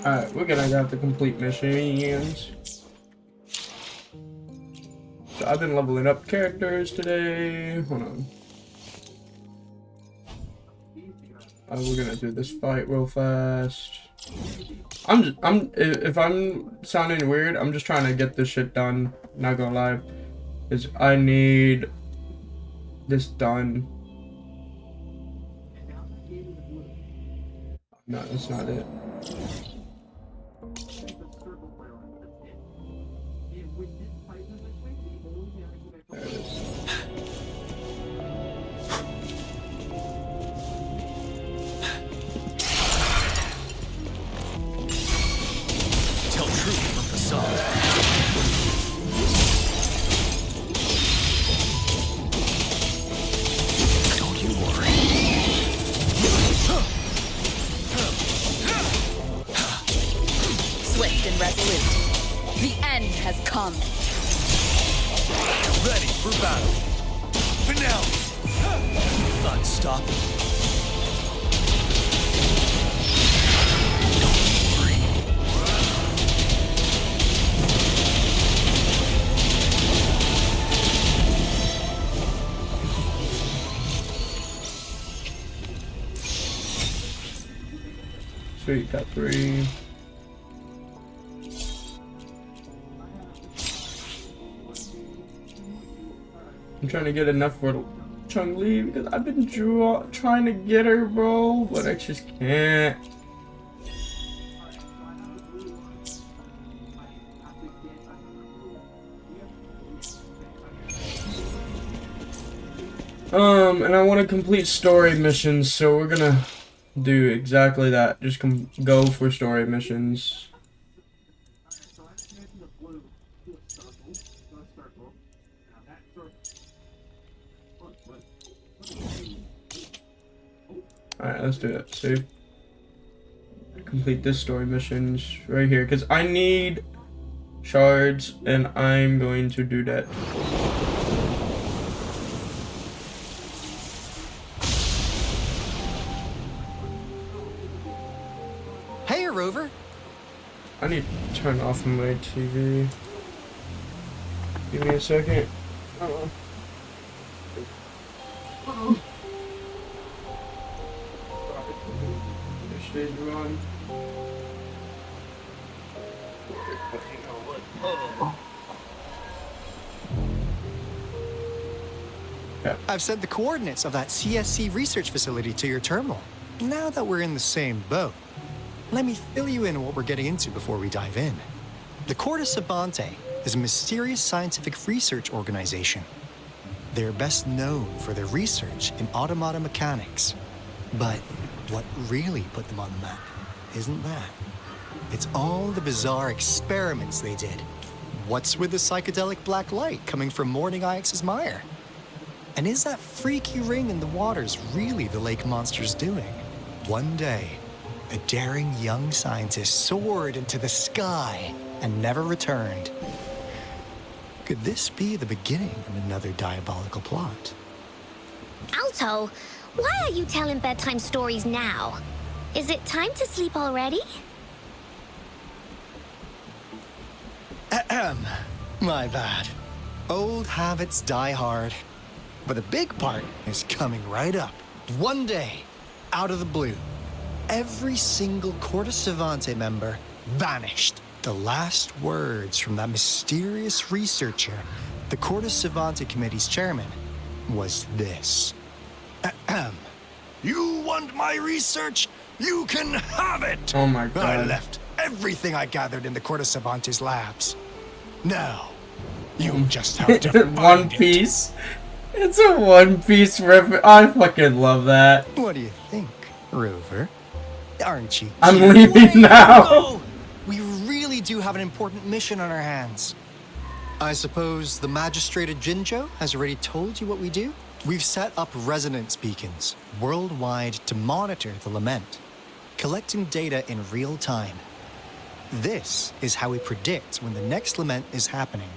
Alright, we're gonna have to complete missions. So I've been leveling up characters today. Hold on. We're gonna do this fight real fast. If I'm sounding weird, I'm just trying to get this shit done. Not gonna lie, is I need this done. No, that's not it. There it is. Tell truth from facade. Don't you worry. Swift and resolute. The end has come. Ready for battle. Finale. Unstoppable. Sweet, got 3. I'm trying to get enough for Chung Li because I've been trying to get her, bro, but I just can't. And I want to complete story missions, so we're gonna do exactly that. Just go for story missions. Alright, let's do it. See? Complete this story missions right here, because I need shards, and I'm going to do that. Hey, Rover. I need to turn off my TV. Give me a second. Stays on. I've sent the coordinates of that CSC research facility to your terminal. Now that we're in the same boat, let me fill you in on what we're getting into before we dive in. The Corte Savante is a mysterious scientific research organization. They're best known for their research in automata mechanics. But what really put them on the map isn't that. It's all the bizarre experiments they did. What's with the psychedelic black light coming from Morning Ix's mire? And is that freaky ring in the waters really the lake monster's doing? One day, a daring young scientist soared into the sky and never returned. Could this be the beginning of another diabolical plot? Alto, why are you telling bedtime stories now? Is it time to sleep already? Ahem. My bad. Old habits die hard. But the big part is coming right up. One day, out of the blue, every single Corte Savante member vanished. The last words from that mysterious researcher, the Corte Savante Committee's chairman, was this. Ahem. You want my research? You can have it! Oh my god. I left everything I gathered in the Corte Savante's labs. Now, you just have to One find it. Piece. It's a One Piece reference. I fucking love that. What do you think, Rover? Aren't you I'm cute? leaving now. Go! We really do have an important mission on our hands. I suppose the magistrate at Jinzhou has already told you what we do? We've set up resonance beacons worldwide to monitor the lament, collecting data in real time. This is how we predict when the next lament is happening.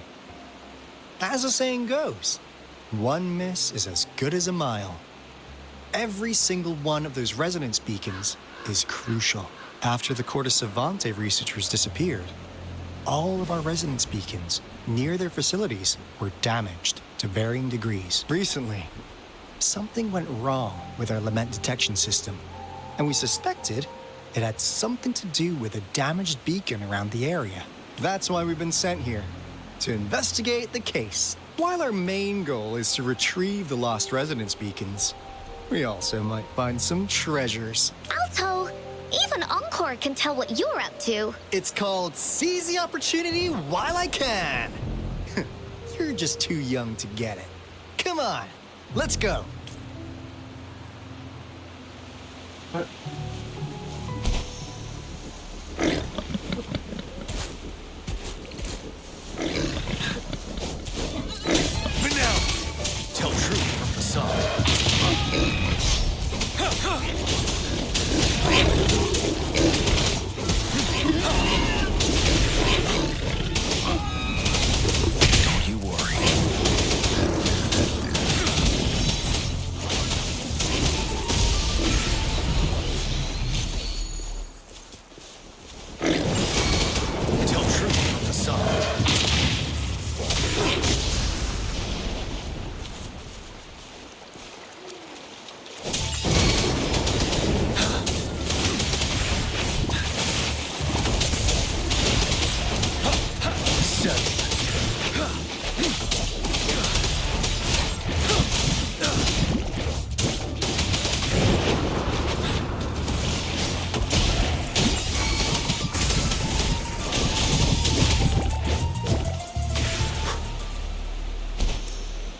As the saying goes, one miss is as good as a mile. Every single one of those resonance beacons is crucial. After the Corte Savante researchers disappeared, all of our resonance beacons near their facilities were damaged to varying degrees. Recently, something went wrong with our lament detection system, and we suspected it had something to do with a damaged beacon around the area. That's why we've been sent here, to investigate the case. While our main goal is to retrieve the lost resonance beacons, we also might find some treasures. Alto, even Encore can tell what you're up to. It's called Seize the Opportunity While I Can. You're just too young to get it. Come on, let's go. What? But now, tell truth from facade. Don't you worry. Tell truth from facade.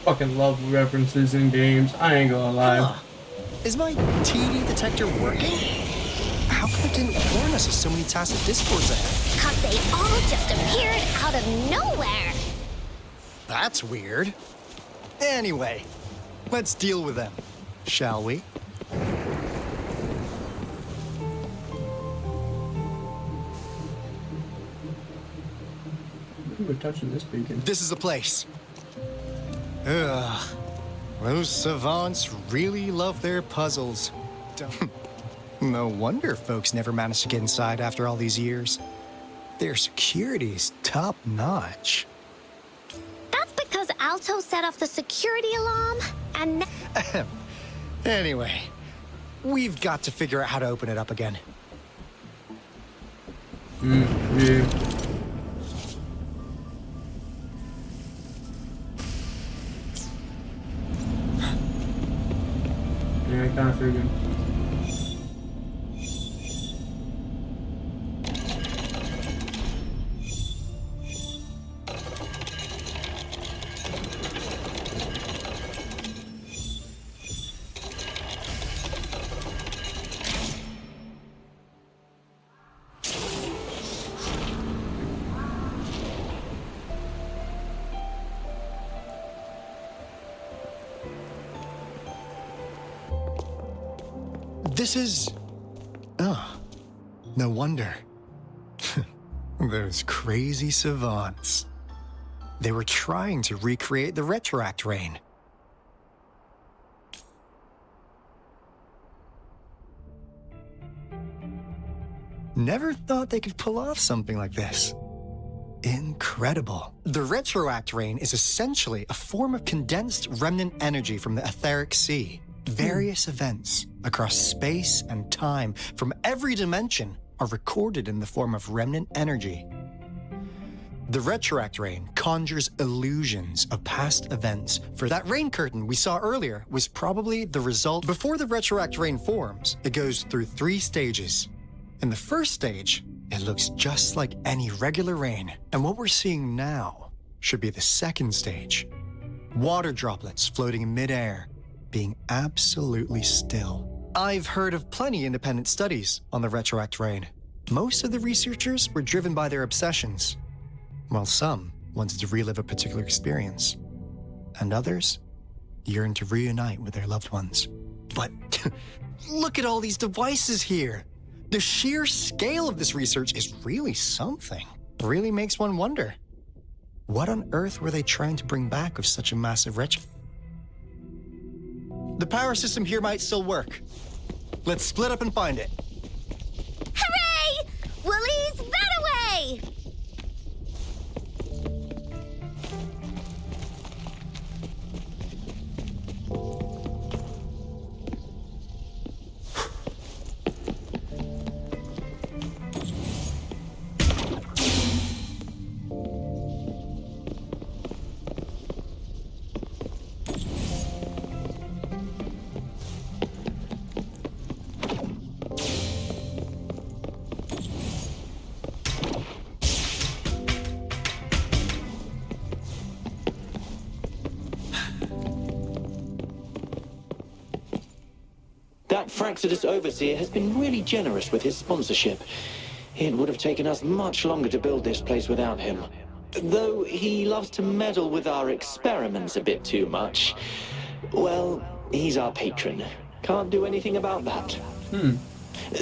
Fucking love references in games. I ain't gonna lie. Huh. Is my TD detector working? How come it didn't warn us of so many tacit discords ahead? 'Cause they all just appeared out of nowhere. That's weird. Anyway, let's deal with them, shall we? We're touching this beacon. This is the place. Ugh. Those savants really love their puzzles. No wonder folks never managed to get inside after all these years. Their security's top-notch. That's because Alto set off the security alarm, and Anyway, we've got to figure out how to open it up again. Yeah. Yeah, I kind of figured. This is... Oh, no wonder. Those crazy savants. They were trying to recreate the retroact rain. Never thought they could pull off something like this. Incredible. The retroact rain is essentially a form of condensed remnant energy from the etheric sea. Various events across space and time from every dimension are recorded in the form of remnant energy. The retroact rain conjures illusions of past events. For that rain curtain we saw earlier was probably the result. Before the retroact rain forms, it goes through 3 stages. In the first stage, it looks just like any regular rain. And what we're seeing now should be the second stage. Water droplets floating in midair, being absolutely still. I've heard of plenty independent studies on the retroact rain. Most of the researchers were driven by their obsessions, while some wanted to relive a particular experience, and others yearned to reunite with their loved ones. But look at all these devices here. The sheer scale of this research is really something. It really makes one wonder, what on earth were they trying to bring back with such a massive retro? The power system here might still work. Let's split up and find it. hooray! That Fraxidus Overseer has been really generous with his sponsorship. It would have taken us much longer to build this place without him. Though he loves to meddle with our experiments a bit too much. Well, he's our patron. Can't do anything about that.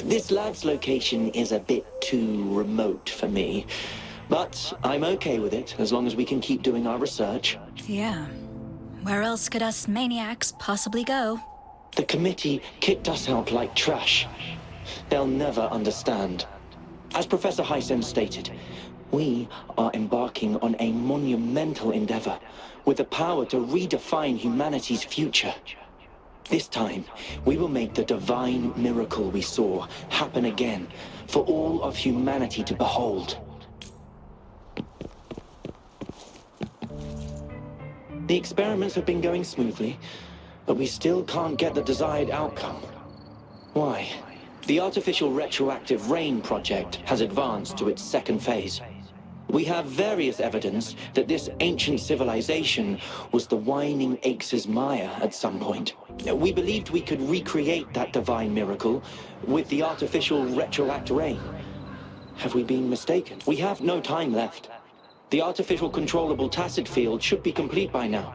This lab's location is a bit too remote for me. But I'm okay with it, as long as we can keep doing our research. Yeah. Where else could us maniacs possibly go? The committee kicked us out like trash. They'll never understand. As Professor Heisen stated, we are embarking on a monumental endeavor with the power to redefine humanity's future. This time, we will make the divine miracle we saw happen again for all of humanity to behold. The experiments have been going smoothly, but we still can't get the desired outcome. Why? The artificial retroactive rain project has advanced to its second phase. We have various evidence that this ancient civilization was the Whining Aches' Maya at some point. We believed we could recreate that divine miracle with the artificial retroact rain. Have we been mistaken? We have no time left. The artificial controllable tacit field should be complete by now.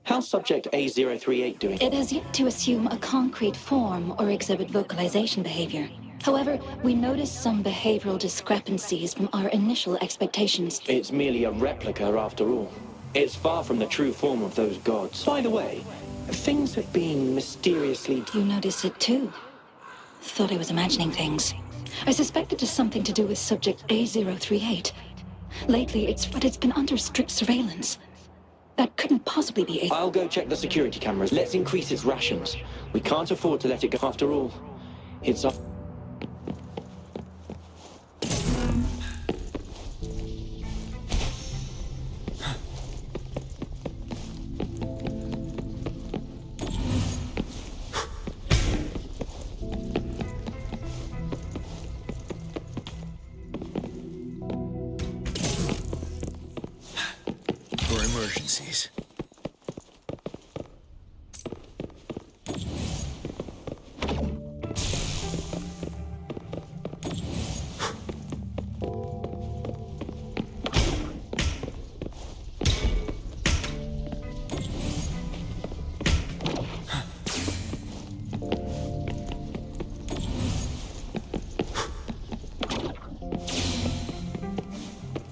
How's Subject A038 doing? It has yet to assume a concrete form or exhibit vocalization behavior. However, we noticed some behavioral discrepancies from our initial expectations. It's merely a replica after all. It's far from the true form of those gods. By the way, things have been mysteriously... You noticed it too? Thought I was imagining things. I suspect it is something to do with Subject A038. Lately, it's been under strict surveillance. That couldn't possibly be A... I'll go check the security cameras. Let's increase its rations. We can't afford to let it go after all. It's up... For emergencies.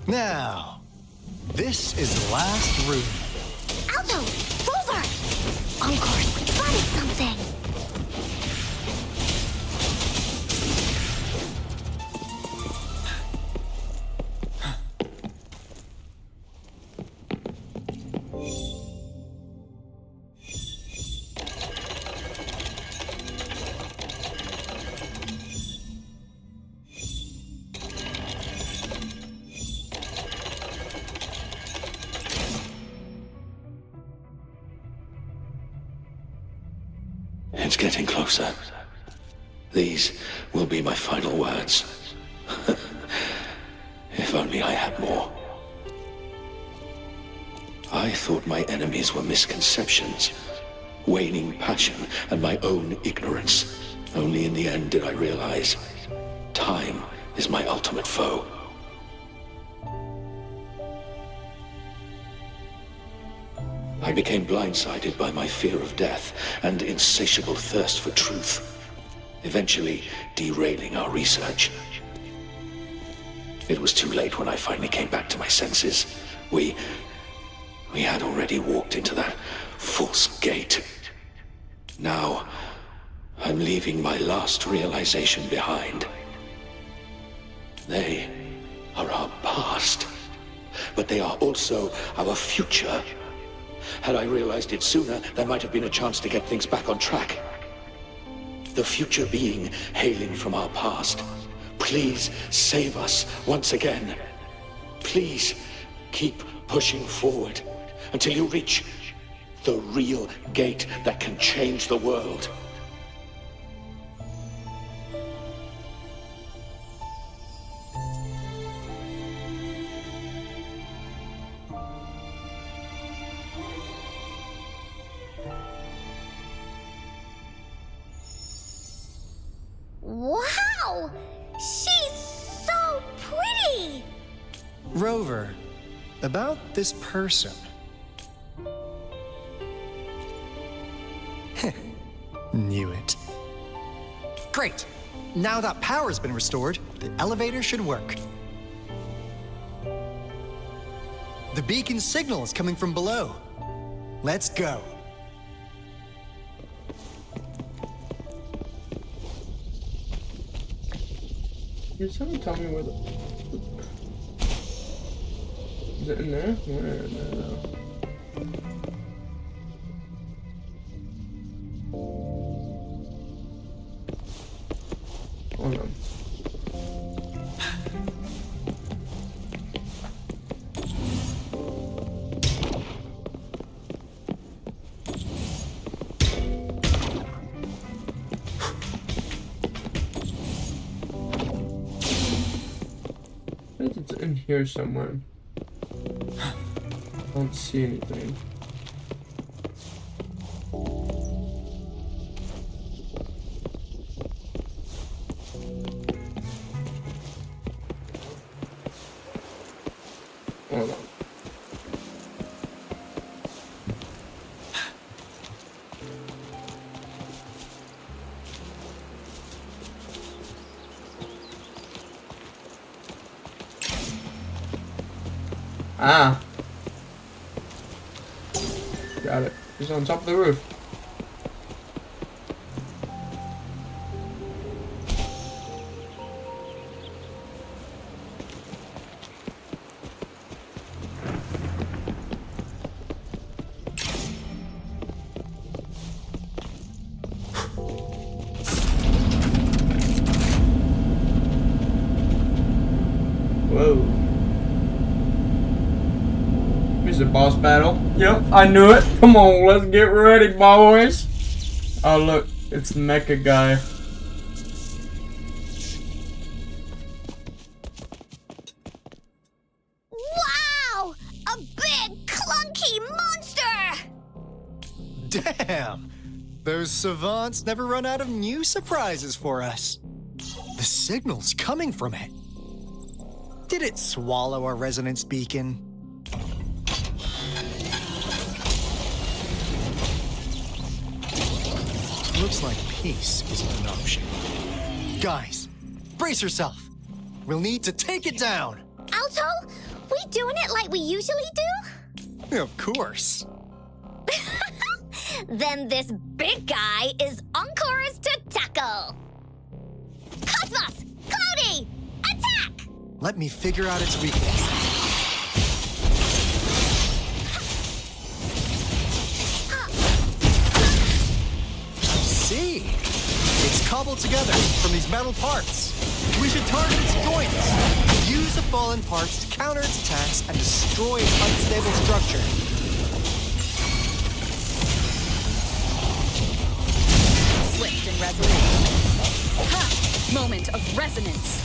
Now, this is the last room. Alto! Over! Encore spotted something! It's getting closer. These will be my final words. If only I had more. I thought my enemies were misconceptions, waning passion, and my own ignorance. Only in the end did I realize time is my ultimate foe. I became blindsided by my fear of death and insatiable thirst for truth. eventually derailing our research. It was too late when I finally came back to my senses. We had already walked into that false gate. Now, I'm leaving my last realization behind. They are our past, but they are also our future. Had I realized it sooner, there might have been a chance to get things back on track. The future being hailing from our past. Please save us once again. Please keep pushing forward until you reach the real gate that can change the world. Wow! She's so pretty! Rover, about this person. Knew it. Great! Now that power's been restored, the elevator should work. The beacon signal is coming from below. Let's go. Can someone tell me where the... Is it in there? Where? No. Hold on. I think it's in here somewhere. I don't see anything. Hold on. Ah. Got it. He's on top of the roof. Whoa. Here's a boss battle. Yep, I knew it. Come on, let's get ready, boys. Oh, look. It's the mecha guy. Wow! A big, clunky monster! Damn! Those savants never run out of new surprises for us. The signal's coming from it. Did it swallow our resonance beacon? Looks like peace isn't an option. Guys, brace yourself. We'll need to take it down. Alto, we doing it like we usually do? Of course. Then this big guy is Encore's to tackle. Cosmos! Cloudy! Attack! Let me figure out its weakness. See? It's cobbled together from these metal parts. We should target its joints. Use the fallen parts to counter its attacks and destroy its unstable structure. Swift and resolute. Ha! Moment of resonance.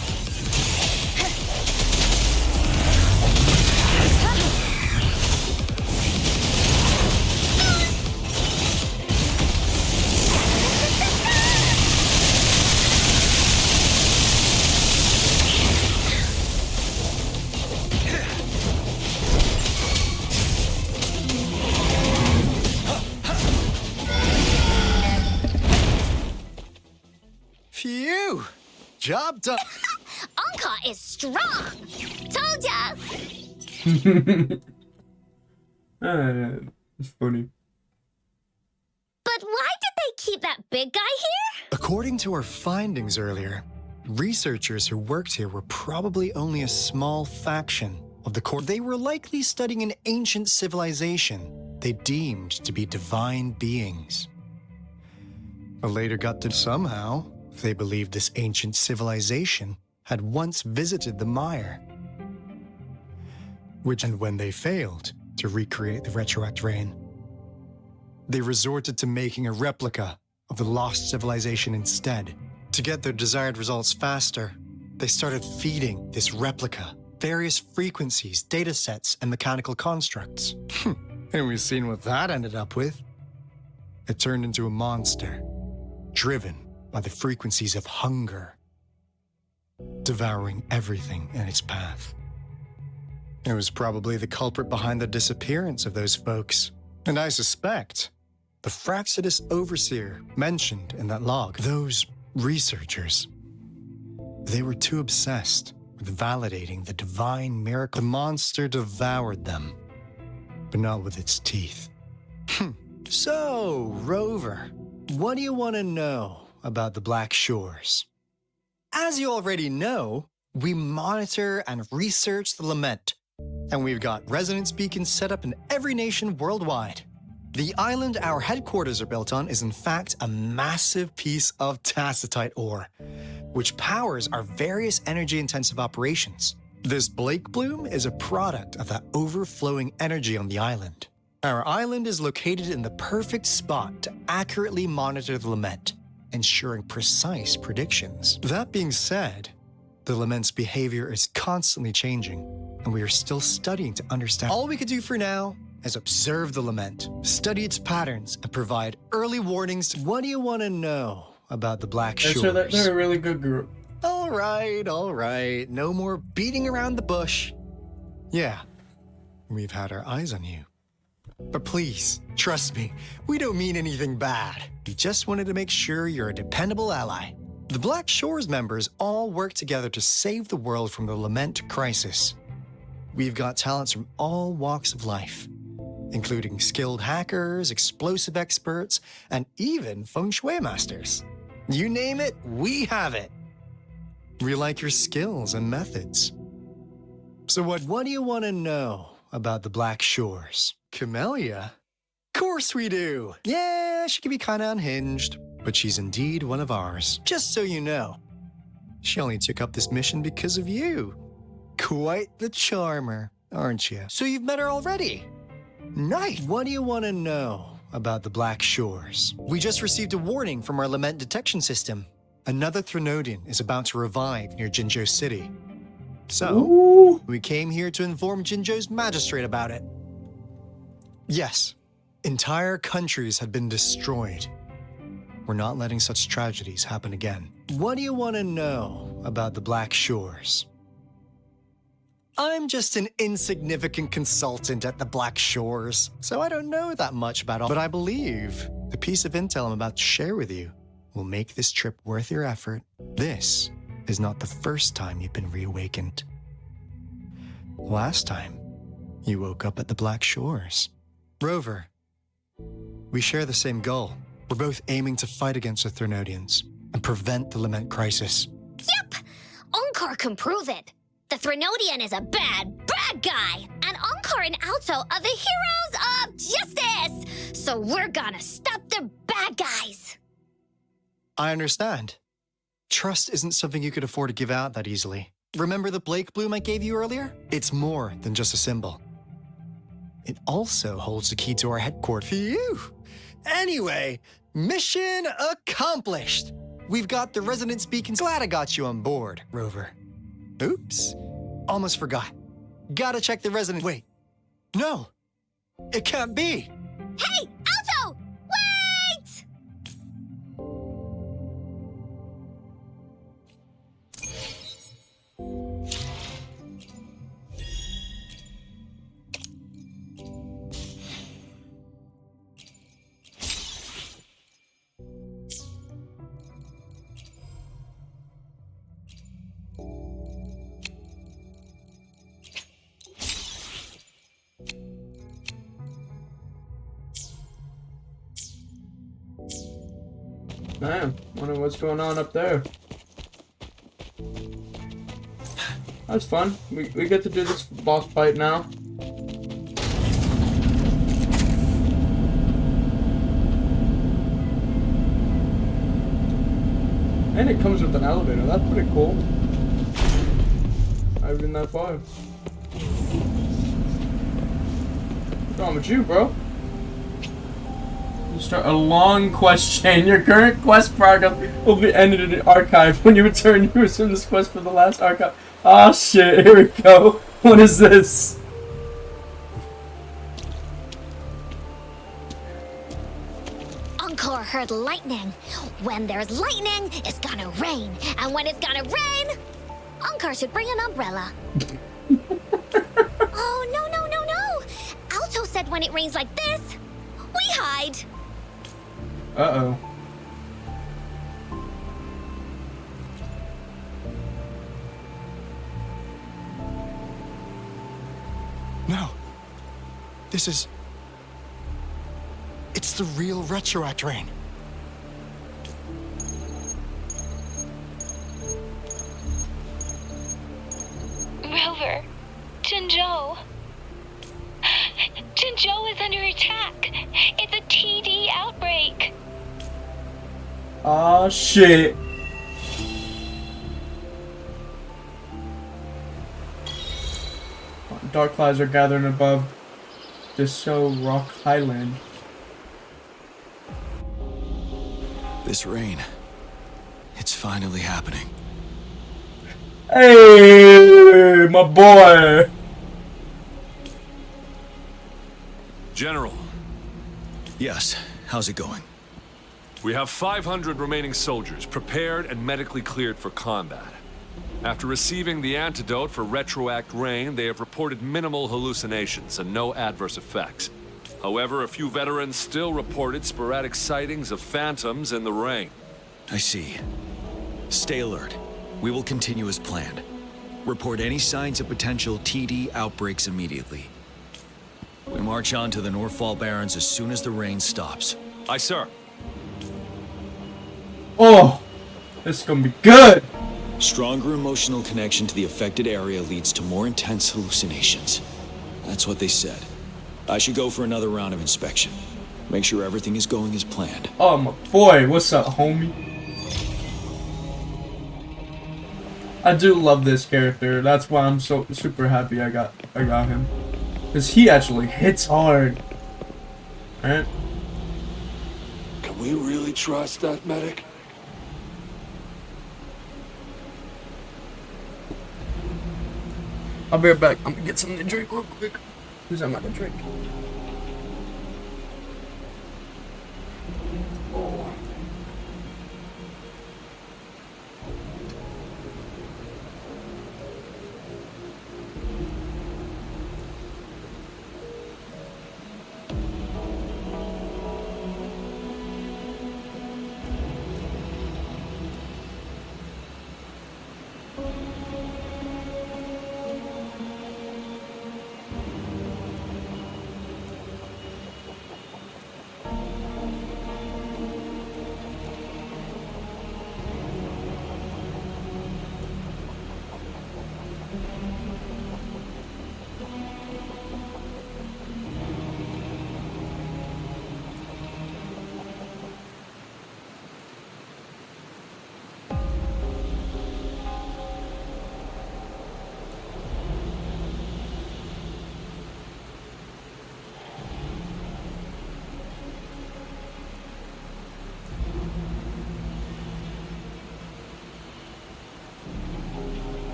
Job done. Anka is strong. Told ya. It's funny. But why did they keep that big guy here? According to our findings earlier, researchers who worked here were probably only a small faction of the core. They were likely studying an ancient civilization they deemed to be divine beings. But later got to somehow, they believed this ancient civilization had once visited the mire. And when they failed to recreate the retroact rain, they resorted to making a replica of the lost civilization instead. To get their desired results faster, they started feeding this replica various frequencies, data sets, and mechanical constructs. And we've seen what that ended up with. It turned into a monster, driven by the frequencies of hunger, devouring everything in its path. It was probably the culprit behind the disappearance of those folks. And I suspect the Fraxidus Overseer mentioned in that log, those researchers, they were too obsessed with validating the divine miracle. The monster devoured them, but not with its teeth. So, Rover, what do you want to know about the Black Shores? As you already know, we monitor and research the Lament, and we've got resonance beacons set up in every nation worldwide. The island our headquarters are built on is in fact a massive piece of tacitite ore, which powers our various energy-intensive operations. This Blake Bloom is a product of that overflowing energy on the island. Our island is located in the perfect spot to accurately monitor the Lament, ensuring precise predictions. That being said, the Lament's behavior is constantly changing, and we are still studying to understand. All we can do for now is observe the Lament, study its patterns, and provide early warnings. What do you want to know about the Black Shores? So they're a really good group. All right. No more beating around the bush. Yeah, we've had our eyes on you. But please, trust me, we don't mean anything bad. We just wanted to make sure you're a dependable ally. The Black Shores members all work together to save the world from the Lament crisis. We've got talents from all walks of life, including skilled hackers, explosive experts, and even feng shui masters. You name it, we have it. We like your skills and methods. So what do you want to know about the Black Shores? Camellia? Course we do. Yeah, she can be kind of unhinged, but she's indeed one of ours. Just so you know, she only took up this mission because of you. Quite the charmer, aren't you? So you've met her already? Nice. What do you want to know about the Black Shores? We just received a warning from our Lament detection system. Another Threnodian is about to revive near Jinzhou City. So, we came here to inform Jinzhou's magistrate about it. Yes, entire countries had been destroyed. We're not letting such tragedies happen again. What do you want to know about the Black Shores? I'm just an insignificant consultant at the Black Shores, so I don't know that much about all. But I believe the piece of intel I'm about to share with you will make this trip worth your effort. This is not the first time you've been reawakened. Last time, you woke up at the Black Shores. Rover, we share the same goal. We're both aiming to fight against the Threnodians and prevent the Lament crisis. Yep! Onkar can prove it. The Threnodian is a bad guy, and Onkar and Alto are the heroes of justice! So we're gonna stop the bad guys! I understand. Trust isn't something you could afford to give out that easily. Remember the Blake Bloom I gave you earlier? It's more than just a symbol. It also holds the key to our headquarters. Phew! Anyway, mission accomplished! We've got the resonance beacons. Glad I got you on board, Rover. Oops. Almost forgot. Gotta check the resonance. Wait. No. It can't be. Hey, Alto! Wait! Man, wonder what's going on up there. That's fun. We get to do this boss fight now. And it comes with an elevator. That's pretty cool. I've been that far. What's wrong with you, bro? You start a long quest chain. Your current quest progress will be ended in the archive. When you return, you resume this quest for the last archive. Ah, shit. Here we go. What is this? Encore heard lightning. When there's lightning, it's gonna rain. And when it's gonna rain, Encore should bring an umbrella. Oh, no, no, no, no. Alto said when it rains like this, we hide. Uh-oh. No. This is... It's the real Retroact Rain. Rover, Jinzhou. Jinzhou is under attack. It's a TD outbreak. Ah, shit. Dark clouds are gathering above Dessau Rock Highland. This rain, it's finally happening. Hey, my boy. General. Yes, how's it going? We have 500 remaining soldiers prepared and medically cleared for combat. After receiving the antidote for Retroact Rain, they have reported minimal hallucinations and no adverse effects. However, a few veterans still reported sporadic sightings of phantoms in the rain. I see. Stay alert. We will continue as planned. Report any signs of potential TD outbreaks immediately. We march on to the Northfall Barrens as soon as the rain stops. Aye, sir. Oh, this is gonna be good. Stronger emotional connection to the affected area leads to more intense hallucinations. That's what they said. I should go for another round of inspection. Make sure everything is going as planned. Oh, my boy. What's up, homie? I do love this character. That's why I'm so super happy I got him. Because he actually hits hard. Right? Can we really trust that medic? I'll be right back. I'm gonna get something to drink real quick. Who's I'm about to drink? Oh.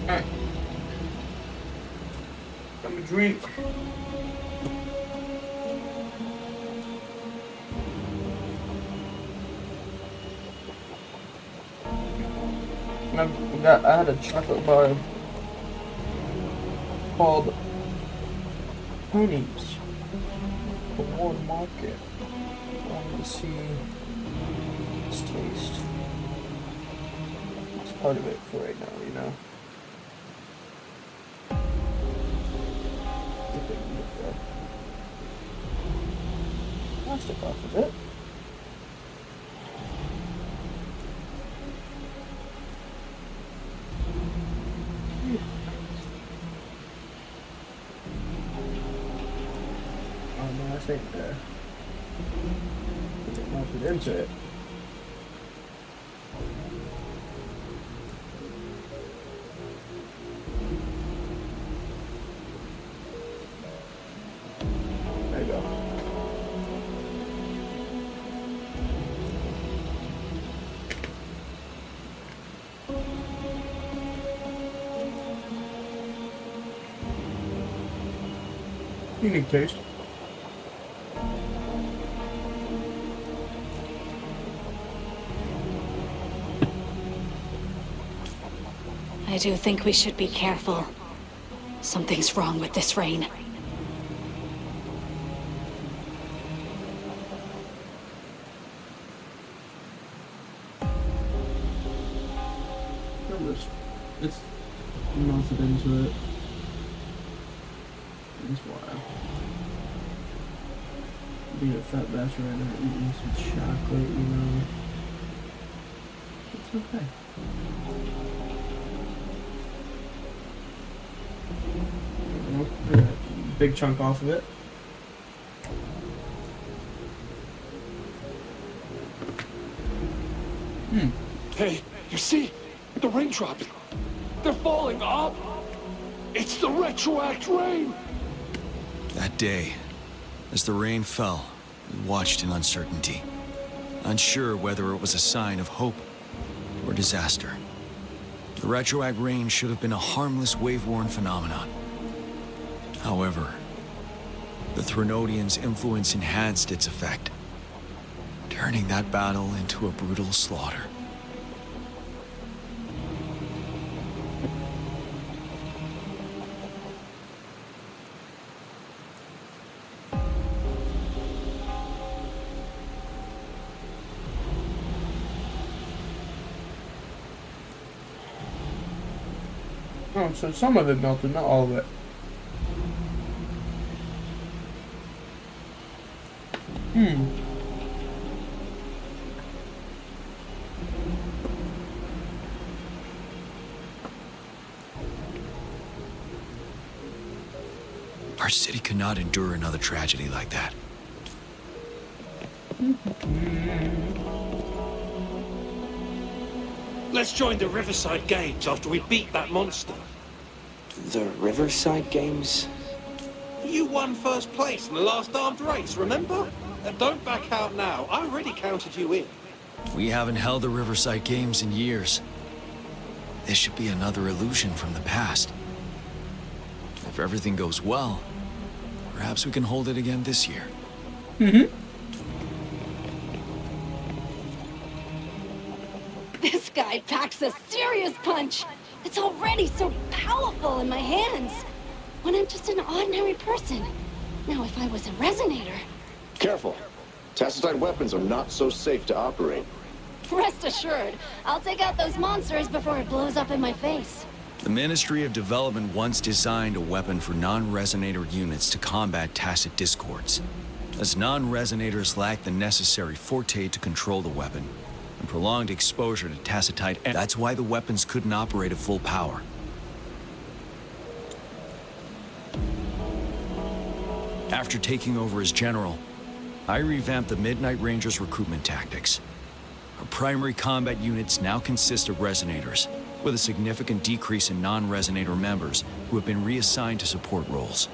Alright. Have a drink. I had a chocolate bar called Ponies from Ward Market. I wanted to see its taste. It's part of it for right now, you know. I think I can get the plastic off of it. I think melted into it. There you go. Unique taste. I do think we should be careful. Something's wrong with this rain. It's melted into it. That's wild. Being a fat bastard right now, eating some chocolate, you know. It's okay. Big chunk off of it. Hey, you see? The raindrops. They're falling up. It's the retroact rain. That day, as the rain fell, we watched in uncertainty, unsure whether it was a sign of hope or disaster. The retroact rain should have been a harmless wave-worn phenomenon. However, the Threnodians' influence enhanced its effect, turning that battle into a brutal slaughter. Oh, so some of it melted, not all of it. Our city could not endure another tragedy like that. Let's join the Riverside Games after we beat that monster. The Riverside Games? You won first place in the last armed race, remember? Don't back out now. I already counted you in. We haven't held the Riverside Games in years. This should be another illusion from the past. If everything goes well, perhaps we can hold it again this year. This guy packs a serious punch. It's already so powerful in my hands. When I'm just an ordinary person. Now, if I was a resonator... Careful. Tacitite weapons are not so safe to operate. Rest assured, I'll take out those monsters before it blows up in my face. The Ministry of Development once designed a weapon for non-resonator units to combat tacit discords. As non-resonators lack the necessary forte to control the weapon, and prolonged exposure to tacitite, that's why the weapons couldn't operate at full power. After taking over as general, I revamped the Midnight Rangers' recruitment tactics. Our primary combat units now consist of resonators, with a significant decrease in non-resonator members who have been reassigned to support roles.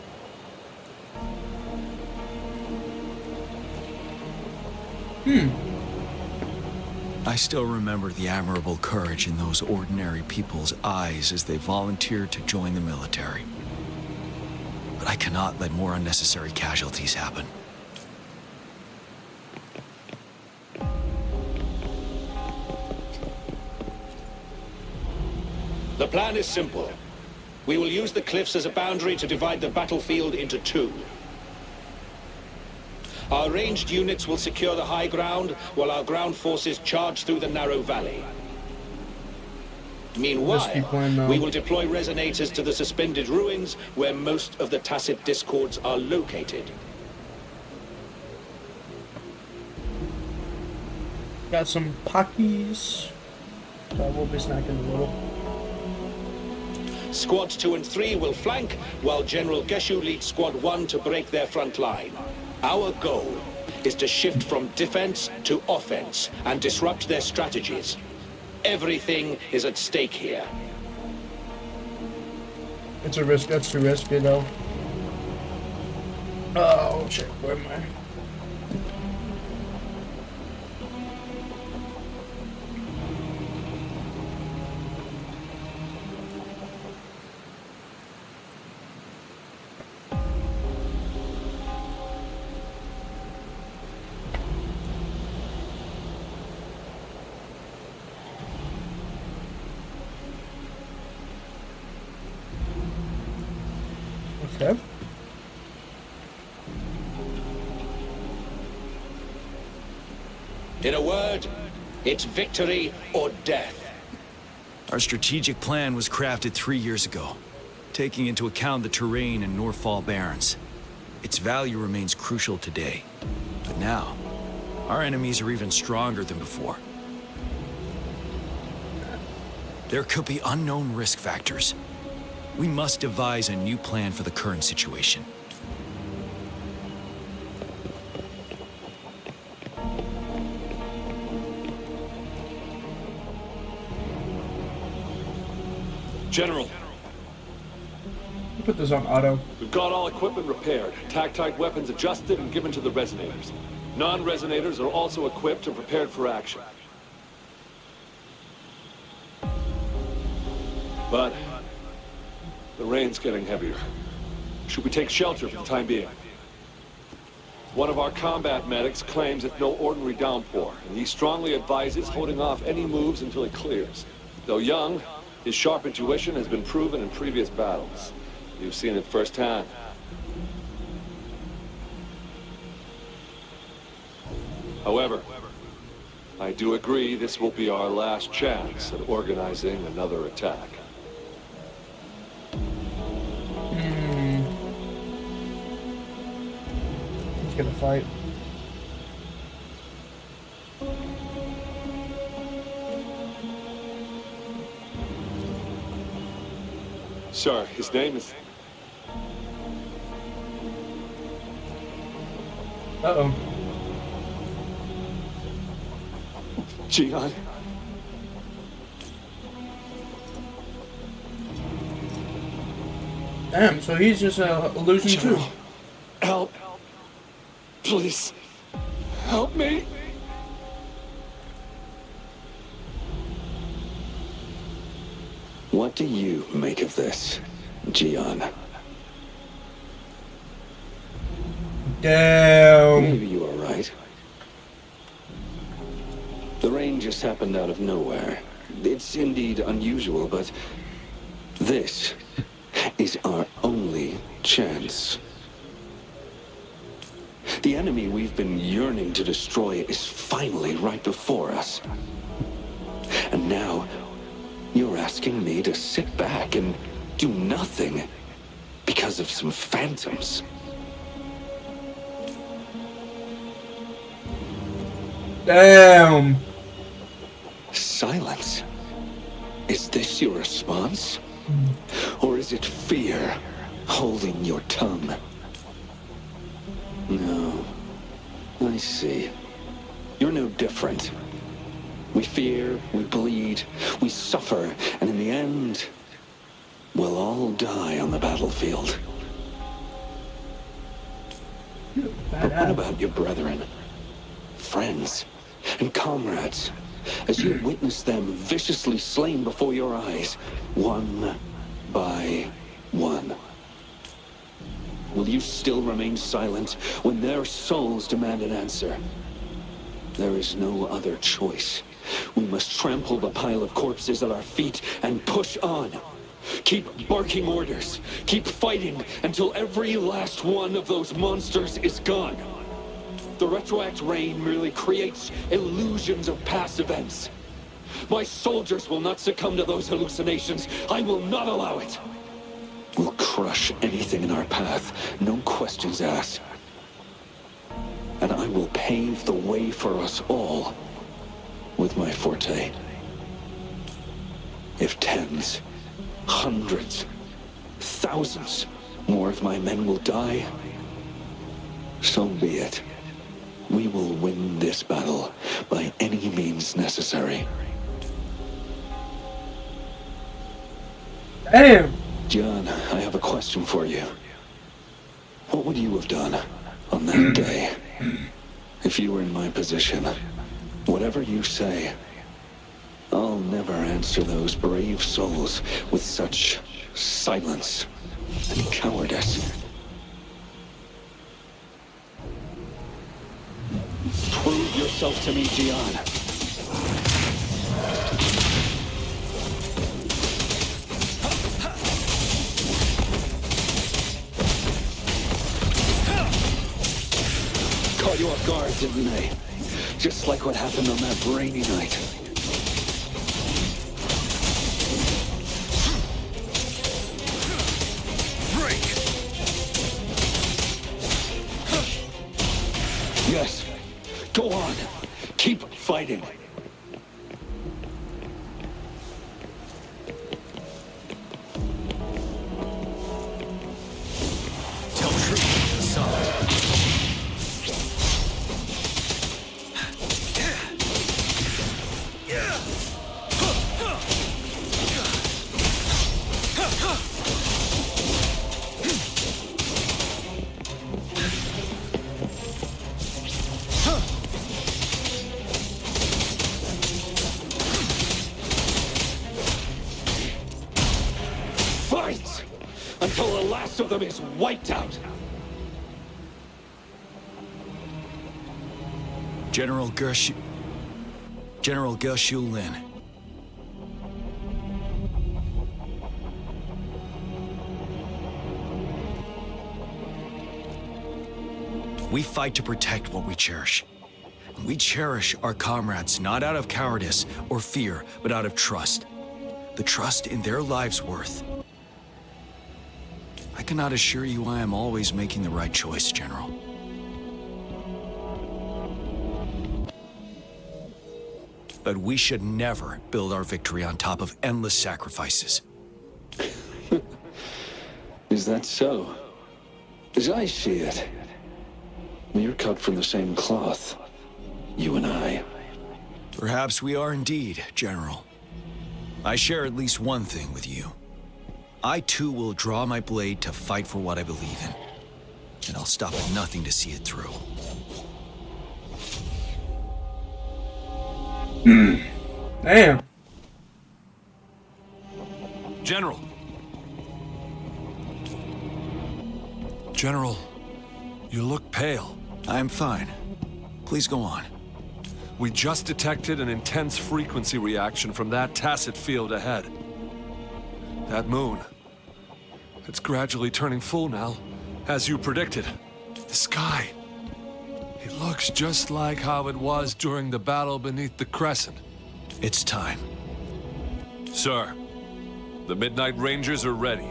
I still remember the admirable courage in those ordinary people's eyes as they volunteered to join the military. But I cannot let more unnecessary casualties happen. The plan is simple. We will use the cliffs as a boundary to divide the battlefield into two. Our ranged units will secure the high ground, while our ground forces charge through the narrow valley. Meanwhile, we will deploy resonators to the suspended ruins, where most of the tacit discords are located. Got some Pockies. So we'll be snacking a little. Squads 2 and 3 will flank, while General Geshu leads Squad 1 to break their front line. Our goal is to shift from defense to offense and disrupt their strategies. Everything is at stake here. It's a risk. That's too risky, though. Oh, shit. Where am I? Okay. In a word, it's victory or death. Our strategic plan was crafted 3 years ago, taking into account the terrain in Northfall Barrens. Its value remains crucial today. But now, our enemies are even stronger than before. There could be unknown risk factors. We must devise a new plan for the current situation. General, Put this on auto. we've got all equipment repaired, tactite weapons adjusted and given to the resonators. Non-resonators are also equipped and prepared for action. But the rain's getting heavier. Should we take shelter for the time being? One of our combat medics claims it's no ordinary downpour, and he strongly advises holding off any moves until it clears. Though young, his sharp intuition has been proven in previous battles. You've seen it firsthand. However, I do agree this will be our last chance at organizing another attack. He's gonna fight. Sir, his name is... Uh-oh. Jihan. Damn, so he's just an illusion too. Help. Please. Help me. What do you make of this, Jihan? Damn. Maybe you are right. The rain just happened out of nowhere. It's indeed unusual, but this is our only chance. The enemy we've been yearning to destroy is finally right before us. And now, you're asking me to sit back and do nothing because of some phantoms. Damn. Silence. Is this your response? Or is it fear holding your tongue? No. I see. You're no different. We fear, we bleed, we suffer, and in the end, we'll all die on the battlefield. But what about your brethren, friends, and comrades? as you witness them viciously slain before your eyes, one by one. Will you still remain silent when their souls demand an answer? There is no other choice. We must trample the pile of corpses at our feet and push on. Keep barking orders. Keep fighting until every last one of those monsters is gone. The retroact rain merely creates illusions of past events. My soldiers will not succumb to those hallucinations. I will not allow it. We'll crush anything in our path, no questions asked. And I will pave the way for us all with my forte. If tens, hundreds, thousands more of my men will die, so be it. We will win this battle by any means necessary. Damn! John, I have a question for you. What would you have done on that day if you were in my position? Whatever you say, I'll never answer those brave souls with such silence and cowardice. Prove yourself to me, Gian. Caught you off guard, didn't they? Just like what happened on that rainy night. Yes. Go on. Keep fighting. Tell truth, Assad. Fight! Until the last of them is wiped out! General Gershu Lin. We fight to protect what we cherish. We cherish our comrades not out of cowardice or fear, but out of trust. The trust in their lives' worth. I cannot assure you I am always making the right choice, General. But we should never build our victory on top of endless sacrifices. Is that so? As I see it, we're cut from the same cloth, you and I. Perhaps we are indeed, General. I share at least one thing with you. I too will draw my blade to fight for what I believe in. And I'll stop at nothing to see it through. Damn. General. General, you look pale. I'm fine. Please go on. We just detected an intense frequency reaction from that tacit field ahead. That moon. It's gradually turning full now, as you predicted. The sky. It looks just like how it was during the battle beneath the Crescent. It's time. Sir, the Midnight Rangers are ready.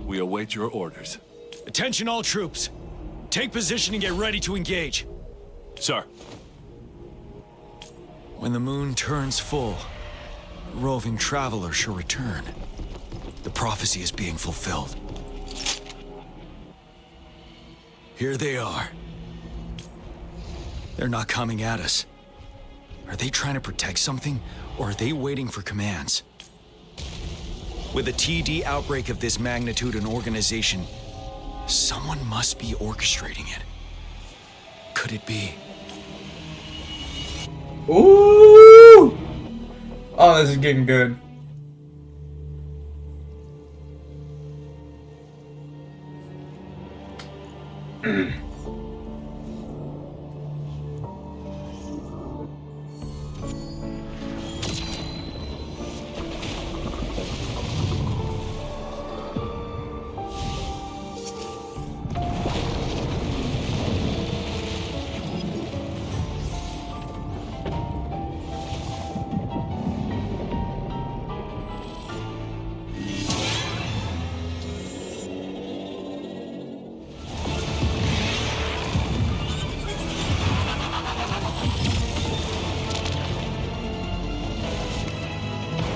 We await your orders. Attention all troops. Take position and get ready to engage. Sir. When the moon turns full, a roving traveler shall return. The prophecy is being fulfilled. Here they are. They're not coming at us. Are they trying to protect something, or are they waiting for commands? With a TD outbreak of this magnitude and organization, someone must be orchestrating it. Could it be? Ooh! Oh, this is getting good.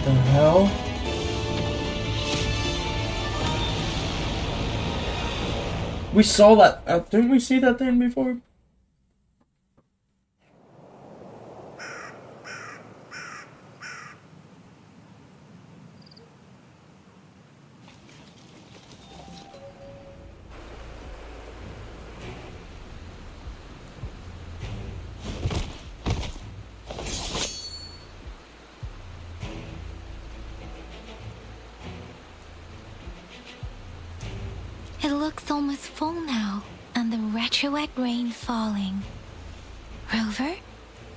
The hell? We saw that. Didn't we see that thing before? It looks almost full now, and the retroact rain falling. Rover,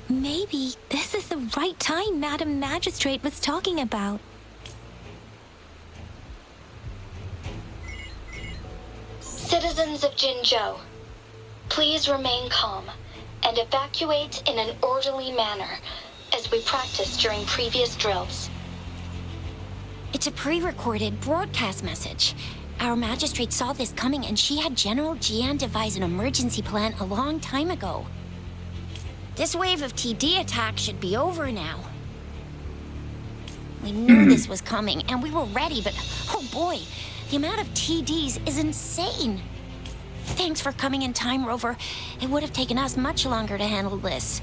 maybe this is the right time Madam Magistrate was talking about. Citizens of Jinzhou, please remain calm and evacuate in an orderly manner, as we practiced during previous drills. It's a pre-recorded broadcast message. Our magistrate saw this coming, and she had General Jian devise an emergency plan a long time ago. This wave of TD attacks should be over now. We knew this was coming, and we were ready, but oh boy, the amount of TDs is insane. Thanks for coming in time, Rover. It would have taken us much longer to handle this.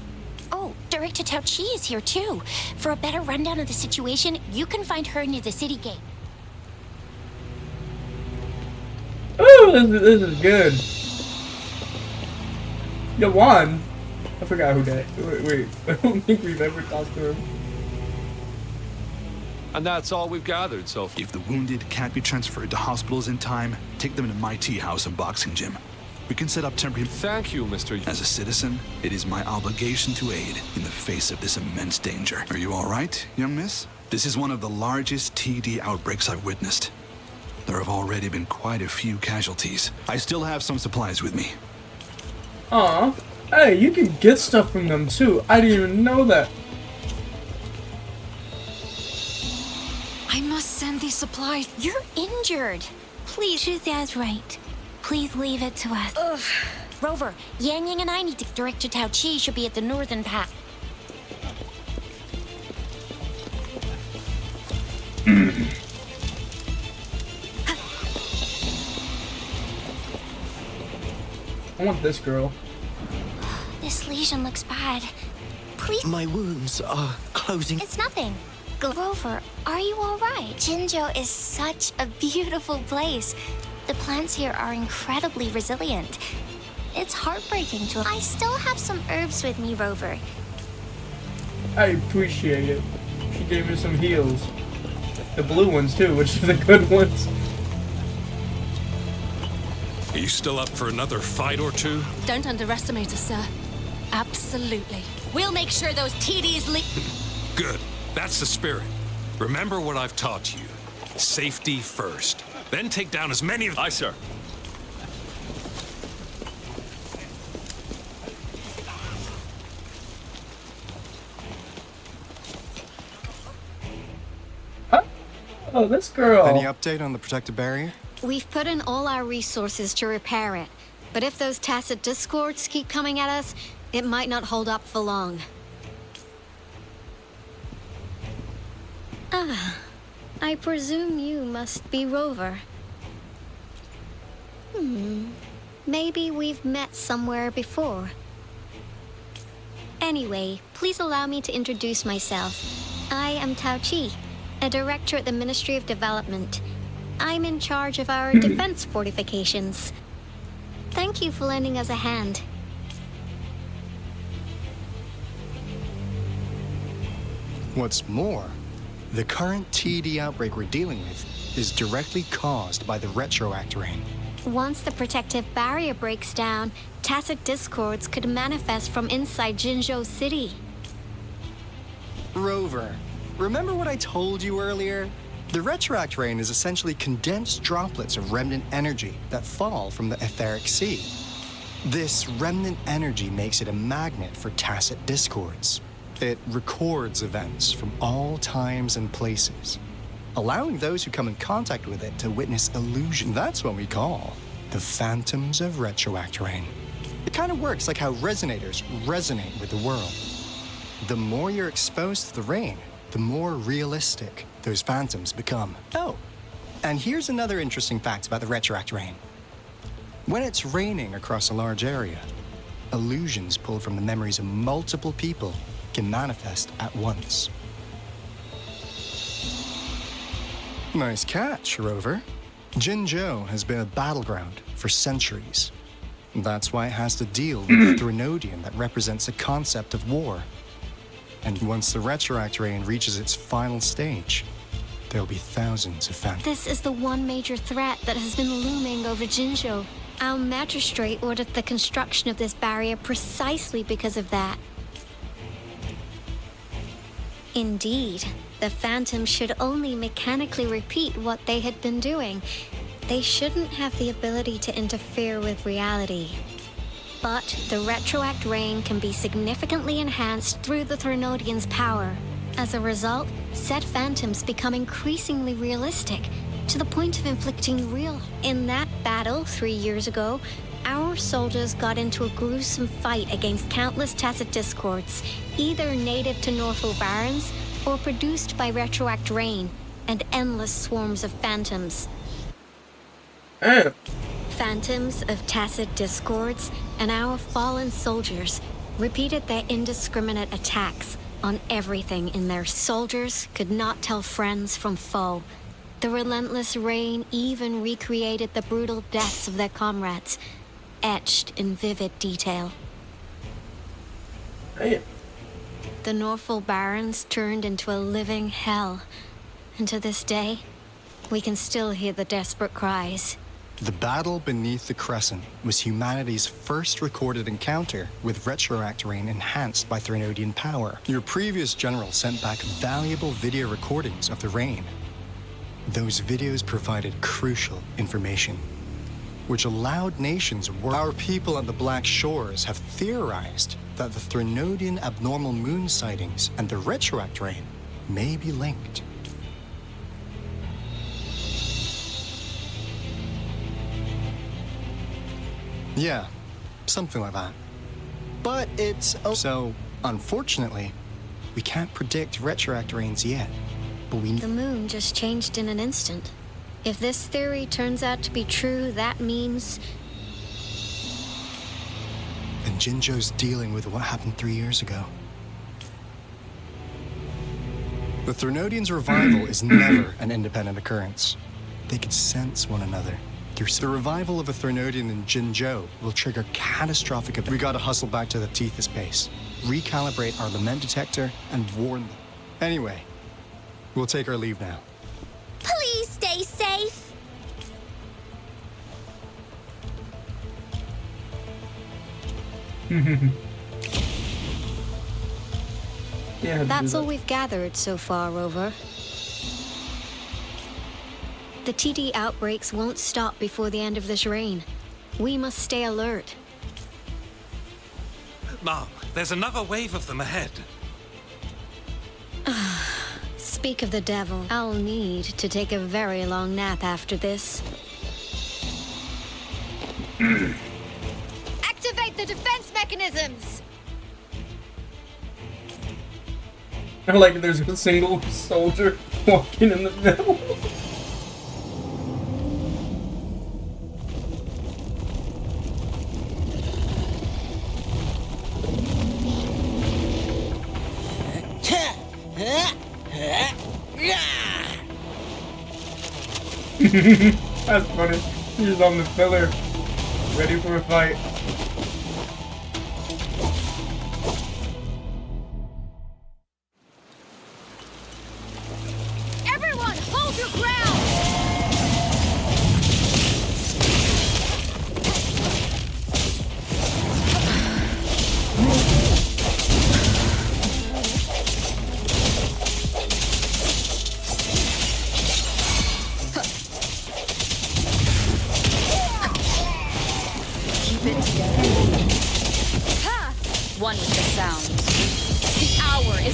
Oh, Director Tao Chi is here too. For a better rundown of the situation, you can find her near the city gate. Oh, this is good. Yawan. I forgot who that. Wait, I don't think we've ever talked to him. And that's all we've gathered so far. If the wounded can't be transferred to hospitals in time, take them to my tea house and boxing gym. We can set up temporary... Thank you, Mr. As a citizen, it is my obligation to aid in the face of this immense danger. Are you all right, young miss? This is one of the largest TD outbreaks I've witnessed. There have already been quite a few casualties. I still have some supplies with me. Aw. Hey, you can get stuff from them too. I didn't even know that. I must send these supplies. You're injured. Please, Shuxia's right. Please leave it to us. Ugh. Rover, Yang Yang and I need to... Director Tao Chi should be at the northern path. I want this girl. This lesion looks bad. Please. My wounds are closing. It's nothing. Rover, are you all right? Jinzhou is such a beautiful place. The plants here are incredibly resilient. It's heartbreaking to... I still have some herbs with me, Rover. I appreciate it. She gave me some heals. The blue ones too, which are the good ones. Are you still up for another fight or two? Don't underestimate us, sir. Absolutely. We'll make sure those TDs leave. Good. That's the spirit. Remember what I've taught you. Safety first. Then take down as many of... Aye, sir. Huh? Oh, this girl. Any update on the protective barrier? We've put in all our resources to repair it. But if those tacit discords keep coming at us, it might not hold up for long. Ah, I presume you must be Rover. Maybe we've met somewhere before. Anyway, please allow me to introduce myself. I am Tao Chi, a director at the Ministry of Development. I'm in charge of our defense fortifications. Thank you for lending us a hand. What's more, the current TD outbreak we're dealing with is directly caused by the retroact rain. Once the protective barrier breaks down, tacit discords could manifest from inside Jinzhou City. Rover, remember what I told you earlier? The retroact rain is essentially condensed droplets of remnant energy that fall from the etheric sea. This remnant energy makes it a magnet for tacit discords. It records events from all times and places, allowing those who come in contact with it to witness illusion. That's what we call the phantoms of retroact rain. It kind of works like how resonators resonate with the world. The more you're exposed to the rain, the more realistic those phantoms become. Oh, and here's another interesting fact about the retroact rain. When it's raining across a large area, illusions pulled from the memories of multiple people can manifest at once. Nice catch, Rover. Jinzhou has been a battleground for centuries. That's why it has to deal with the Threnodian that represents the concept of war. And once the retroact rain reaches its final stage, there'll be thousands of phantoms. This is the one major threat that has been looming over Jinzhou. Our magistrate ordered the construction of this barrier precisely because of that. Indeed, the phantoms should only mechanically repeat what they had been doing. They shouldn't have the ability to interfere with reality. But the retroact rain can be significantly enhanced through the Threnodian's power. As a result, said phantoms become increasingly realistic, to the point of inflicting real. In that battle 3 years ago, our soldiers got into a gruesome fight against countless tacit discords, either native to Northwell Barrens or produced by retroact rain and endless swarms of phantoms. Phantoms of tacit discords and our fallen soldiers repeated their indiscriminate attacks on everything in there. Soldiers could not tell friends from foe. The relentless rain even recreated the brutal deaths of their comrades, etched in vivid detail. The Northwell Barrens turned into a living hell, and to this day, we can still hear the desperate cries. The battle beneath the Crescent was humanity's first recorded encounter with retroact rain enhanced by Threnodian power. Your previous general sent back valuable video recordings of the rain. Those videos provided crucial information, which allowed nations. Our people on the Black Shores have theorized that the Threnodian abnormal moon sightings and the retroact rain may be linked. Yeah, something like that. But it's also, unfortunately, we can't predict retroact rains yet. But The moon just changed in an instant. If this theory turns out to be true, that means... And Jinzhou's dealing with what happened 3 years ago. The Threnodians' revival is never an independent occurrence. They can sense one another. The revival of a Threnodian in Jinzhou will trigger catastrophic events. We gotta hustle back to the Tethys base, recalibrate our lament detector, and warn them. Anyway, we'll take our leave now. Please stay safe. Yeah, that's all we've gathered so far, Rover. The TD outbreaks won't stop before the end of this reign. We must stay alert. Mom, there's another wave of them ahead. Speak of the devil. I'll need to take a very long nap after this. Activate the defense mechanisms! Like there's a single soldier walking in the middle. That's funny. He's on the pillar, ready for a fight.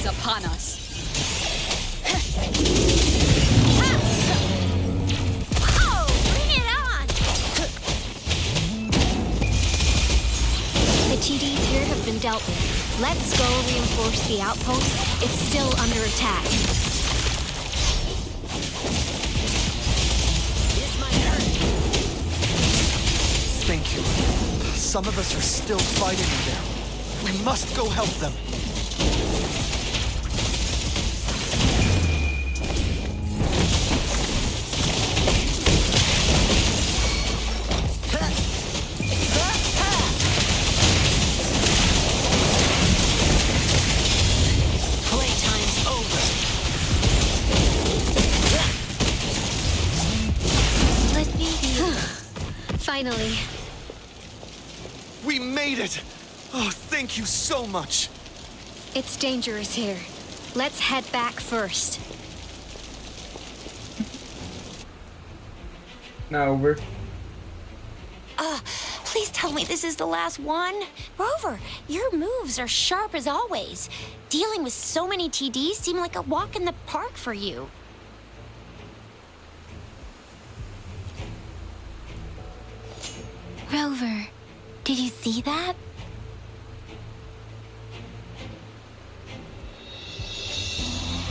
upon us. Oh, bring it on! The TDs here have been dealt with. Let's go reinforce the outpost. It's still under attack. Thank you. Some of us are still fighting in there. We must go help them. Playtime's over. Let me be. Finally. We made it! Oh, thank you so much! It's dangerous here. Let's head back first. Now over. Please tell me this is the last one. Rover, your moves are sharp as always. Dealing with so many TDs seem like a walk in the park for you. Rover, did you see that?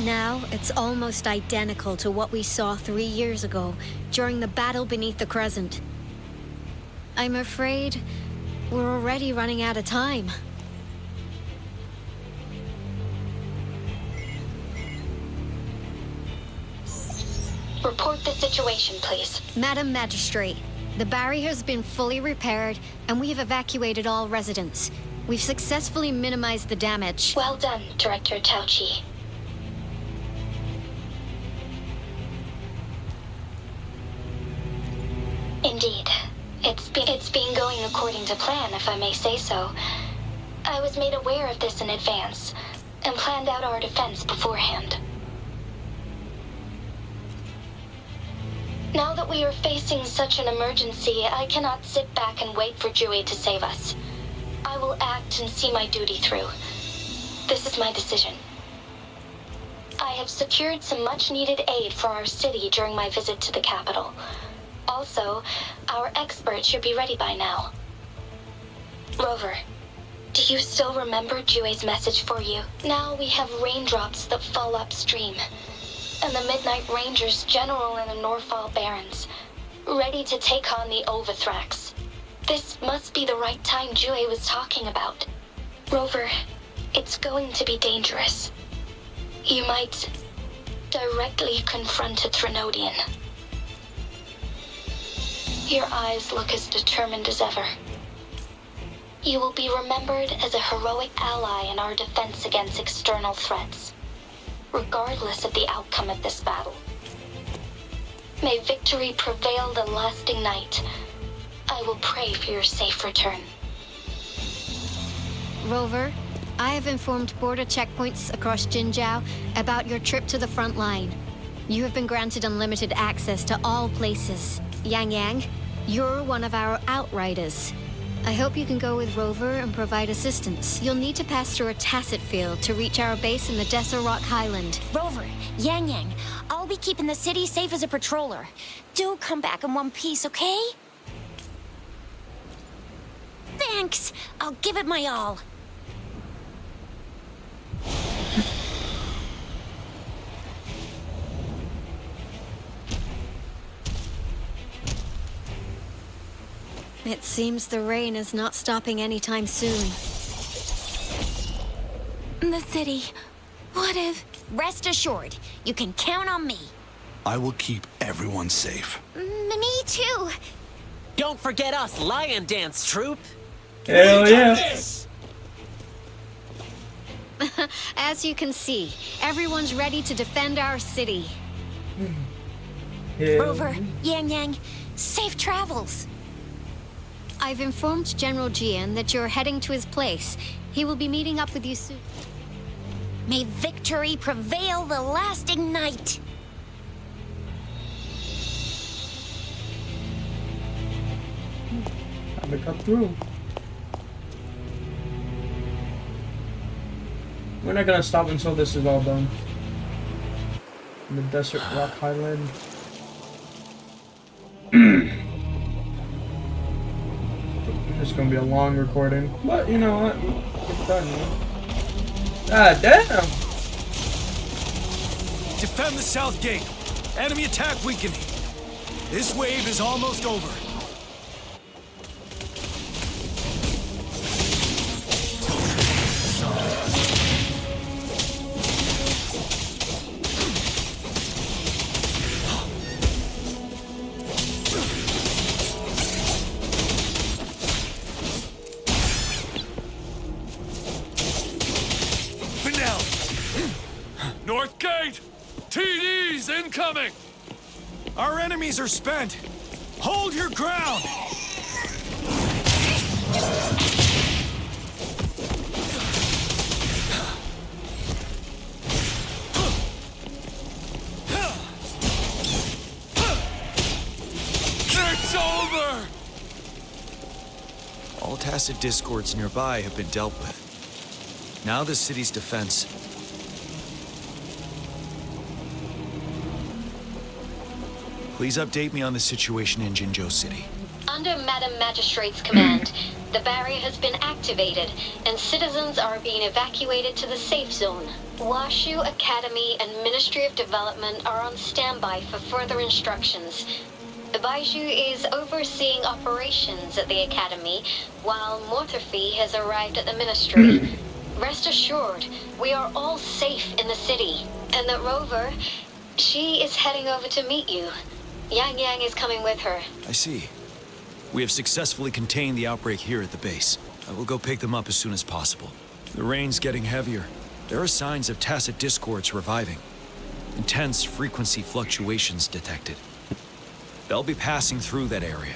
Now, it's almost identical to what we saw 3 years ago, during the battle beneath the Crescent. I'm afraid we're already running out of time. Report the situation, please. Madam Magistrate, the barrier has been fully repaired, and we have evacuated all residents. We've successfully minimized the damage. Well done, Director Tauchi. Indeed. It's been going according to plan, if I may say so. I was made aware of this in advance, and planned out our defense beforehand. Now that we are facing such an emergency, I cannot sit back and wait for Jui to save us. I will act and see my duty through. This is my decision. I have secured some much-needed aid for our city during my visit to the capital. Also, our expert should be ready by now. Rover, do you still remember Jue's message for you? Now we have raindrops that fall upstream, and the Midnight Rangers general in the Norfall Barrens, ready to take on the Overthrax. This must be the right time Jue was talking about. Rover, it's going to be dangerous. You might directly confront a Trinodian. Your eyes look as determined as ever. You will be remembered as a heroic ally in our defense against external threats, regardless of the outcome of this battle. May victory prevail the lasting night. I will pray for your safe return. Rover, I have informed border checkpoints across Jinzhou about your trip to the front line. You have been granted unlimited access to all places. Yang Yang, you're one of our outriders. I hope you can go with Rover and provide assistance. You'll need to pass through a tacit field to reach our base in the Desert Rock Highland. Rover, Yang Yang, I'll be keeping the city safe as a patroller. Do come back in one piece, okay? Thanks! I'll give it my all. It seems the rain is not stopping anytime soon. The city. What if... Rest assured, you can count on me. I will keep everyone safe. Me too. Don't forget us, Lion Dance Troop. Hell yeah. As you can see, everyone's ready to defend our city. Rover, Yang Yang, safe travels. I've informed General Jian that you're heading to his place. He will be meeting up with you soon. May victory prevail the lasting night. Time to come through. We're not gonna stop until this is all done. In the desert rock highland. It's gonna be a long recording, but you know what? It's done, man. Ah, damn! Defend the south gate. Enemy attack weakening. This wave is almost over. North Gate! TDs incoming! Our enemies are spent. Hold your ground! It's over! All tacit discords nearby have been dealt with. Now the city's defense. Please update me on the situation in Jinzhou City. Under Madam Magistrate's command, the barrier has been activated, and citizens are being evacuated to the safe zone. Washu Academy and Ministry of Development are on standby for further instructions. Baiju is overseeing operations at the Academy, while Mortherfee has arrived at the Ministry. Rest assured, we are all safe in the city, and that Rover, she is heading over to meet you. Yang Yang is coming with her. I see. We have successfully contained the outbreak here at the base. I will go pick them up as soon as possible. The rain's getting heavier. There are signs of tacit discords reviving. Intense frequency fluctuations detected. They'll be passing through that area.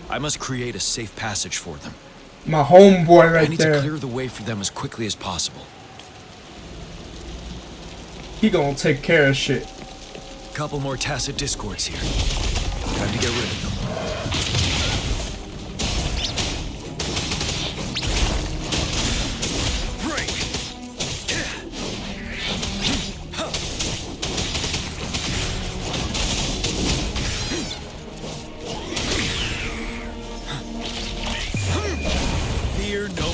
I must create a safe passage for them. My homeboy right I need there. to clear the way for them as quickly as possible. He gonna take care of shit. Couple more tacit discords here. Time to get rid of them. Fear no more.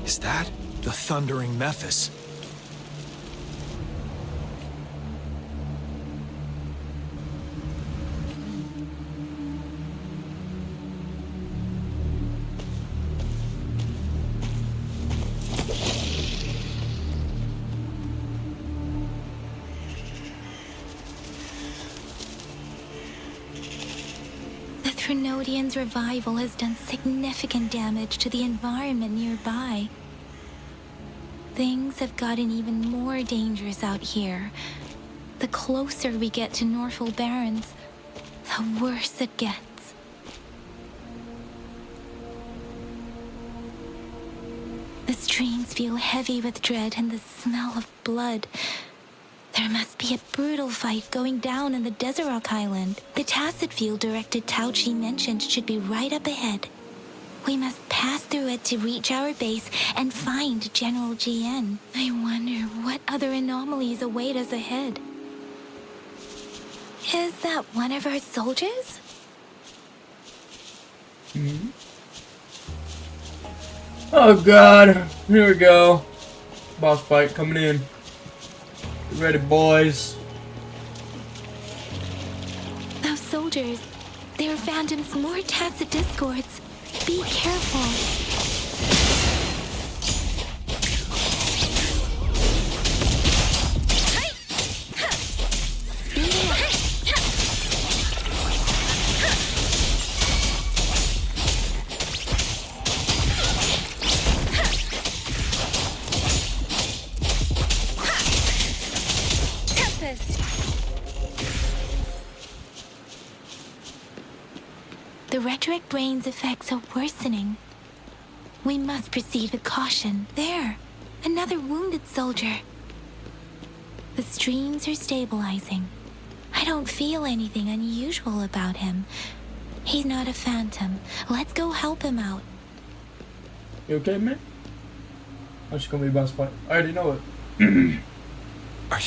Is that the thundering Memphis? The Threnodian's revival has done significant damage to the environment nearby. Things have gotten even more dangerous out here. The closer we get to Norfolk Barrens, the worse it gets. The streams feel heavy with dread and the smell of blood. There must be a brutal fight going down in the Desert Rock Highland. The tacit field directed Tao Chi mentioned should be right up ahead. We must pass through it to reach our base and find General GN. I wonder what other anomalies await us ahead. Is that one of our soldiers? Oh god, here we go. Boss fight coming in. Get ready, boys. Those soldiers, they're phantoms, more tacit discords. Be careful. The retroact brain's effects are worsening. We must proceed with caution. There, another wounded soldier. The streams are stabilizing. I don't feel anything unusual about him. He's not a phantom. Let's go help him out. You okay, man? I'm just gonna be boss fight. I already know it. Are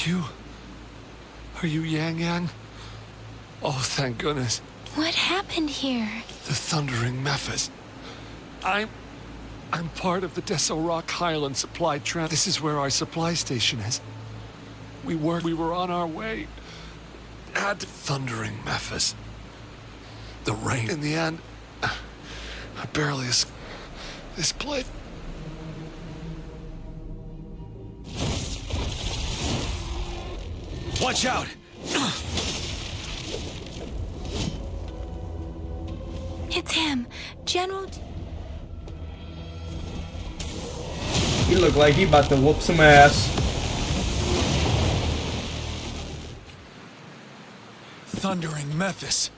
you Yang Yang? Oh, thank goodness. What happened here? The Thundering Mephis. I'm part of the Deso Rock Highland supply trend. This is where our supply station is. We were on our way. Had Thundering Mephis. The rain. In the end, I barely escaped this place. Watch out! It's him, General. He look like he about to whoop some ass. Thundering Mephis.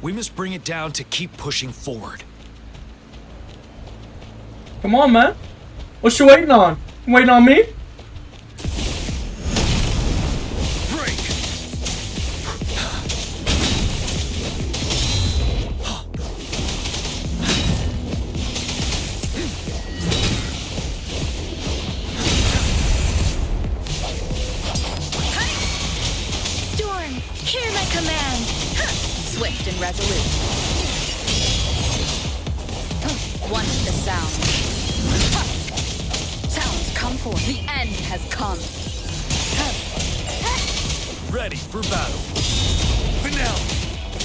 We must bring it down to keep pushing forward. Come on, man. What you waiting on? You waiting on me? Swift and resolute. Once the sound. Sounds come forth. The end has come. Ready for battle. Finale.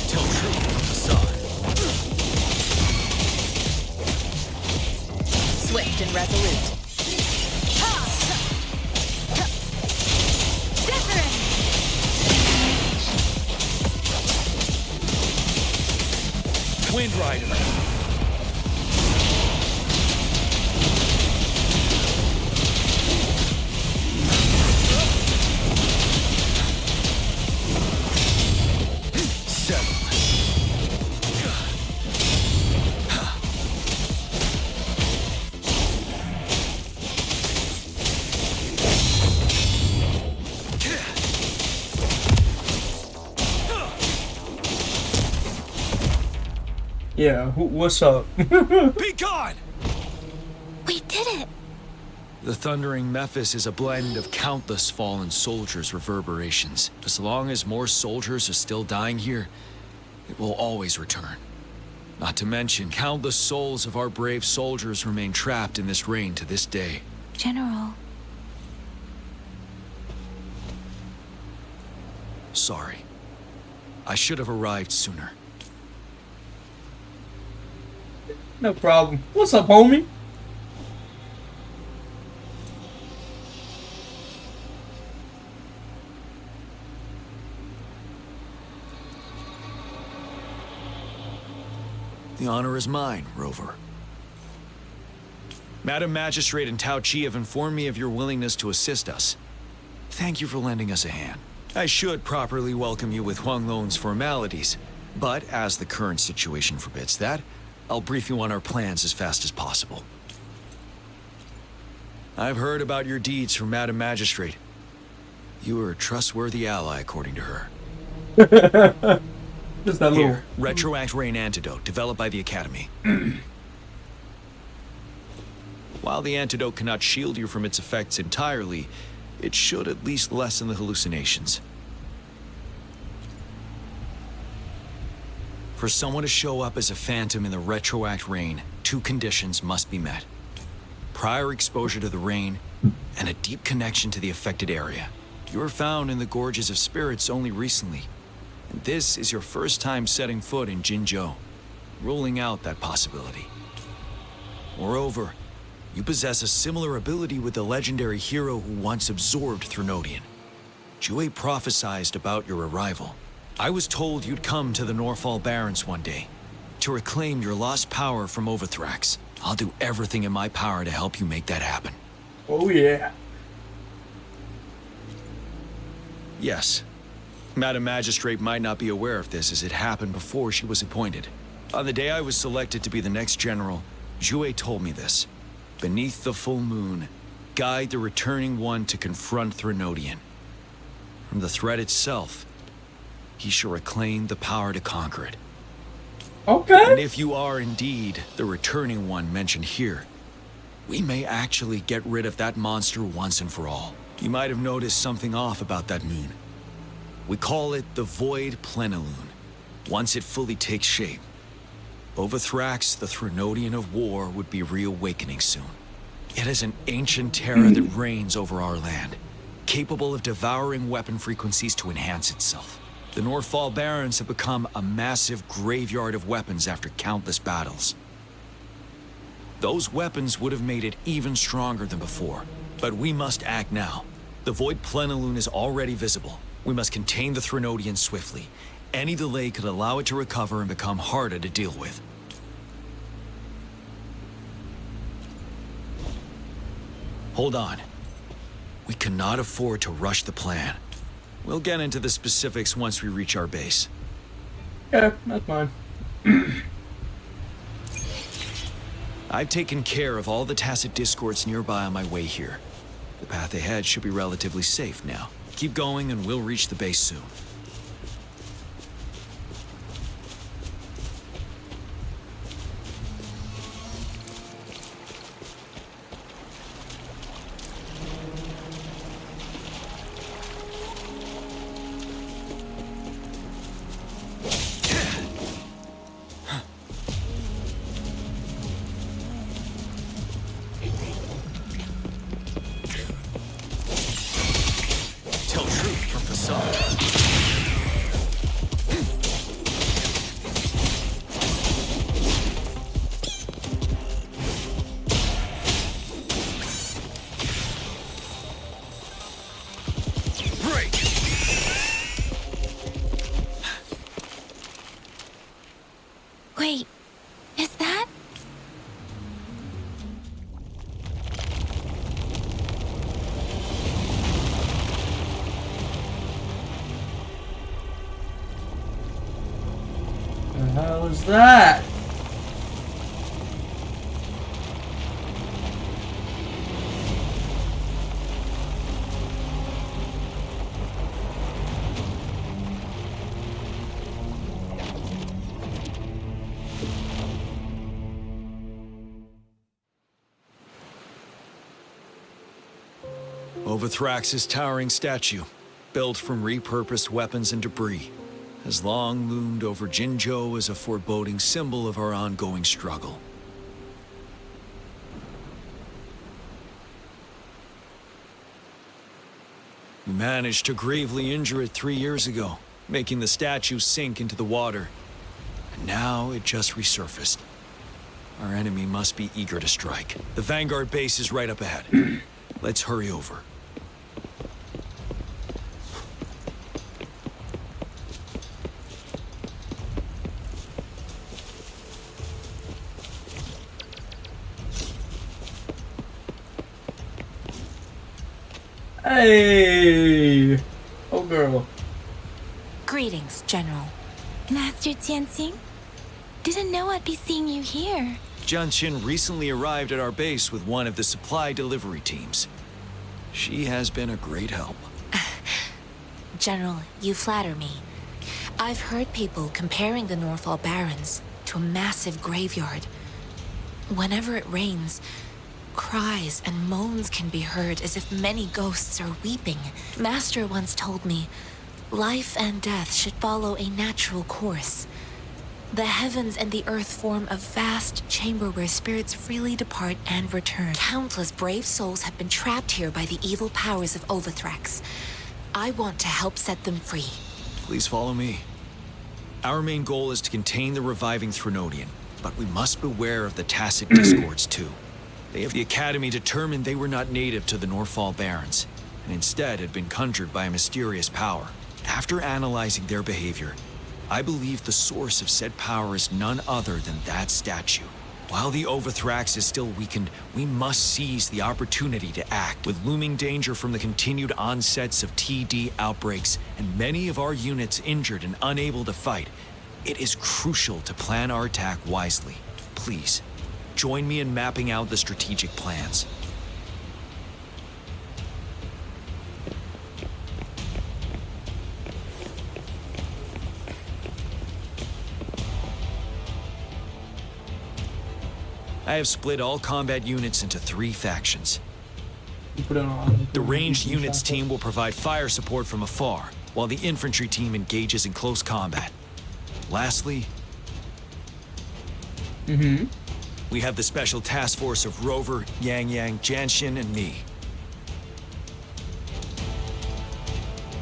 Tell truth from the side. Swift and resolute. Wind Rider. Yeah, what's up? Be gone! We did it! The Thundering Mephis is a blend of countless fallen soldiers' reverberations. As long as more soldiers are still dying here, it will always return. Not to mention, countless souls of our brave soldiers remain trapped in this rain to this day. General. Sorry. I should have arrived sooner. No problem. What's up, homie? The honor is mine, Rover. Madam Magistrate and Tao Chi have informed me of your willingness to assist us. Thank you for lending us a hand. I should properly welcome you with Huang Lon's formalities, but as the current situation forbids that, I'll brief you on our plans as fast as possible. I've heard about your deeds from Madam Magistrate. You are a trustworthy ally, according to her. Just that Here, Retroact Rain Antidote, developed by the Academy. While the antidote cannot shield you from its effects entirely, it should at least lessen the hallucinations. For someone to show up as a phantom in the Retroact Rain, 2 conditions must be met. Prior exposure to the rain, and a deep connection to the affected area. You were found in the Gorges of Spirits only recently, and this is your first time setting foot in Jinzhou, ruling out that possibility. Moreover, you possess a similar ability with the legendary hero who once absorbed Threnodian. Jue prophesized about your arrival. I was told you'd come to the Norfall Barrens one day, to reclaim your lost power from Overthrax. I'll do everything in my power to help you make that happen. Oh yeah. Yes. Madam Magistrate might not be aware of this as it happened before she was appointed. On the day I was selected to be the next general, Jue told me this. Beneath the full moon, guide the returning one to confront Threnodian. From the threat itself, he shall reclaim the power to conquer it. Okay. And if you are indeed the returning one mentioned here, we may actually get rid of that monster once and for all. You might have noticed something off about that moon. We call it the Void Plenilune. Once it fully takes shape, Overthrax, the Threnodian of war, would be reawakening soon. It is an ancient terror that reigns over our land, capable of devouring weapon frequencies to enhance itself. The Northfall Barrens have become a massive graveyard of weapons after countless battles. Those weapons would have made it even stronger than before, but we must act now. The Void Plenilune is already visible. We must contain the Threnodian swiftly. Any delay could allow it to recover and become harder to deal with. Hold on. We cannot afford to rush the plan. We'll get into the specifics once we reach our base. Yeah, that's fine. I've taken care of all the tacit discords nearby on my way here. The path ahead should be relatively safe now. Keep going and we'll reach the base soon. Wait, is that? The hell is that? Overthrax's towering statue, built from repurposed weapons and debris, has long loomed over Jinzhou as a foreboding symbol of our ongoing struggle. We managed to gravely injure it 3 years ago, making the statue sink into the water. And now it just resurfaced. Our enemy must be eager to strike. The Vanguard base is right up ahead. Let's hurry over. Hey! Oh, girl. Greetings, General. Master Tianxing? Didn't know I'd be seeing you here. Jianqin recently arrived at our base with one of the supply delivery teams. She has been a great help. General, you flatter me. I've heard people comparing the Northfall Barrens to a massive graveyard. Whenever it rains, cries and moans can be heard as if many ghosts are weeping. Master once told me, life and death should follow a natural course. The heavens and the earth form a vast chamber where spirits freely depart and return. Countless brave souls have been trapped here by the evil powers of Overthrax. I want to help set them free. Please follow me. Our main goal is to contain the reviving Threnodian, but we must beware of the tacit discords too. They have the Academy determined they were not native to the Northfall Barrens, and instead had been conjured by a mysterious power. After analyzing their behavior, I believe the source of said power is none other than that statue. While the Overthrax is still weakened, we must seize the opportunity to act. With looming danger from the continued onsets of TD outbreaks, and many of our units injured and unable to fight, it is crucial to plan our attack wisely. Please, join me in mapping out the strategic plans. I have split all combat units into 3 factions. You put it on. The ranged units team will provide fire support from afar, while the infantry team engages in close combat. Lastly, we have the special task force of Rover, Yang Yang, Janshin, and me.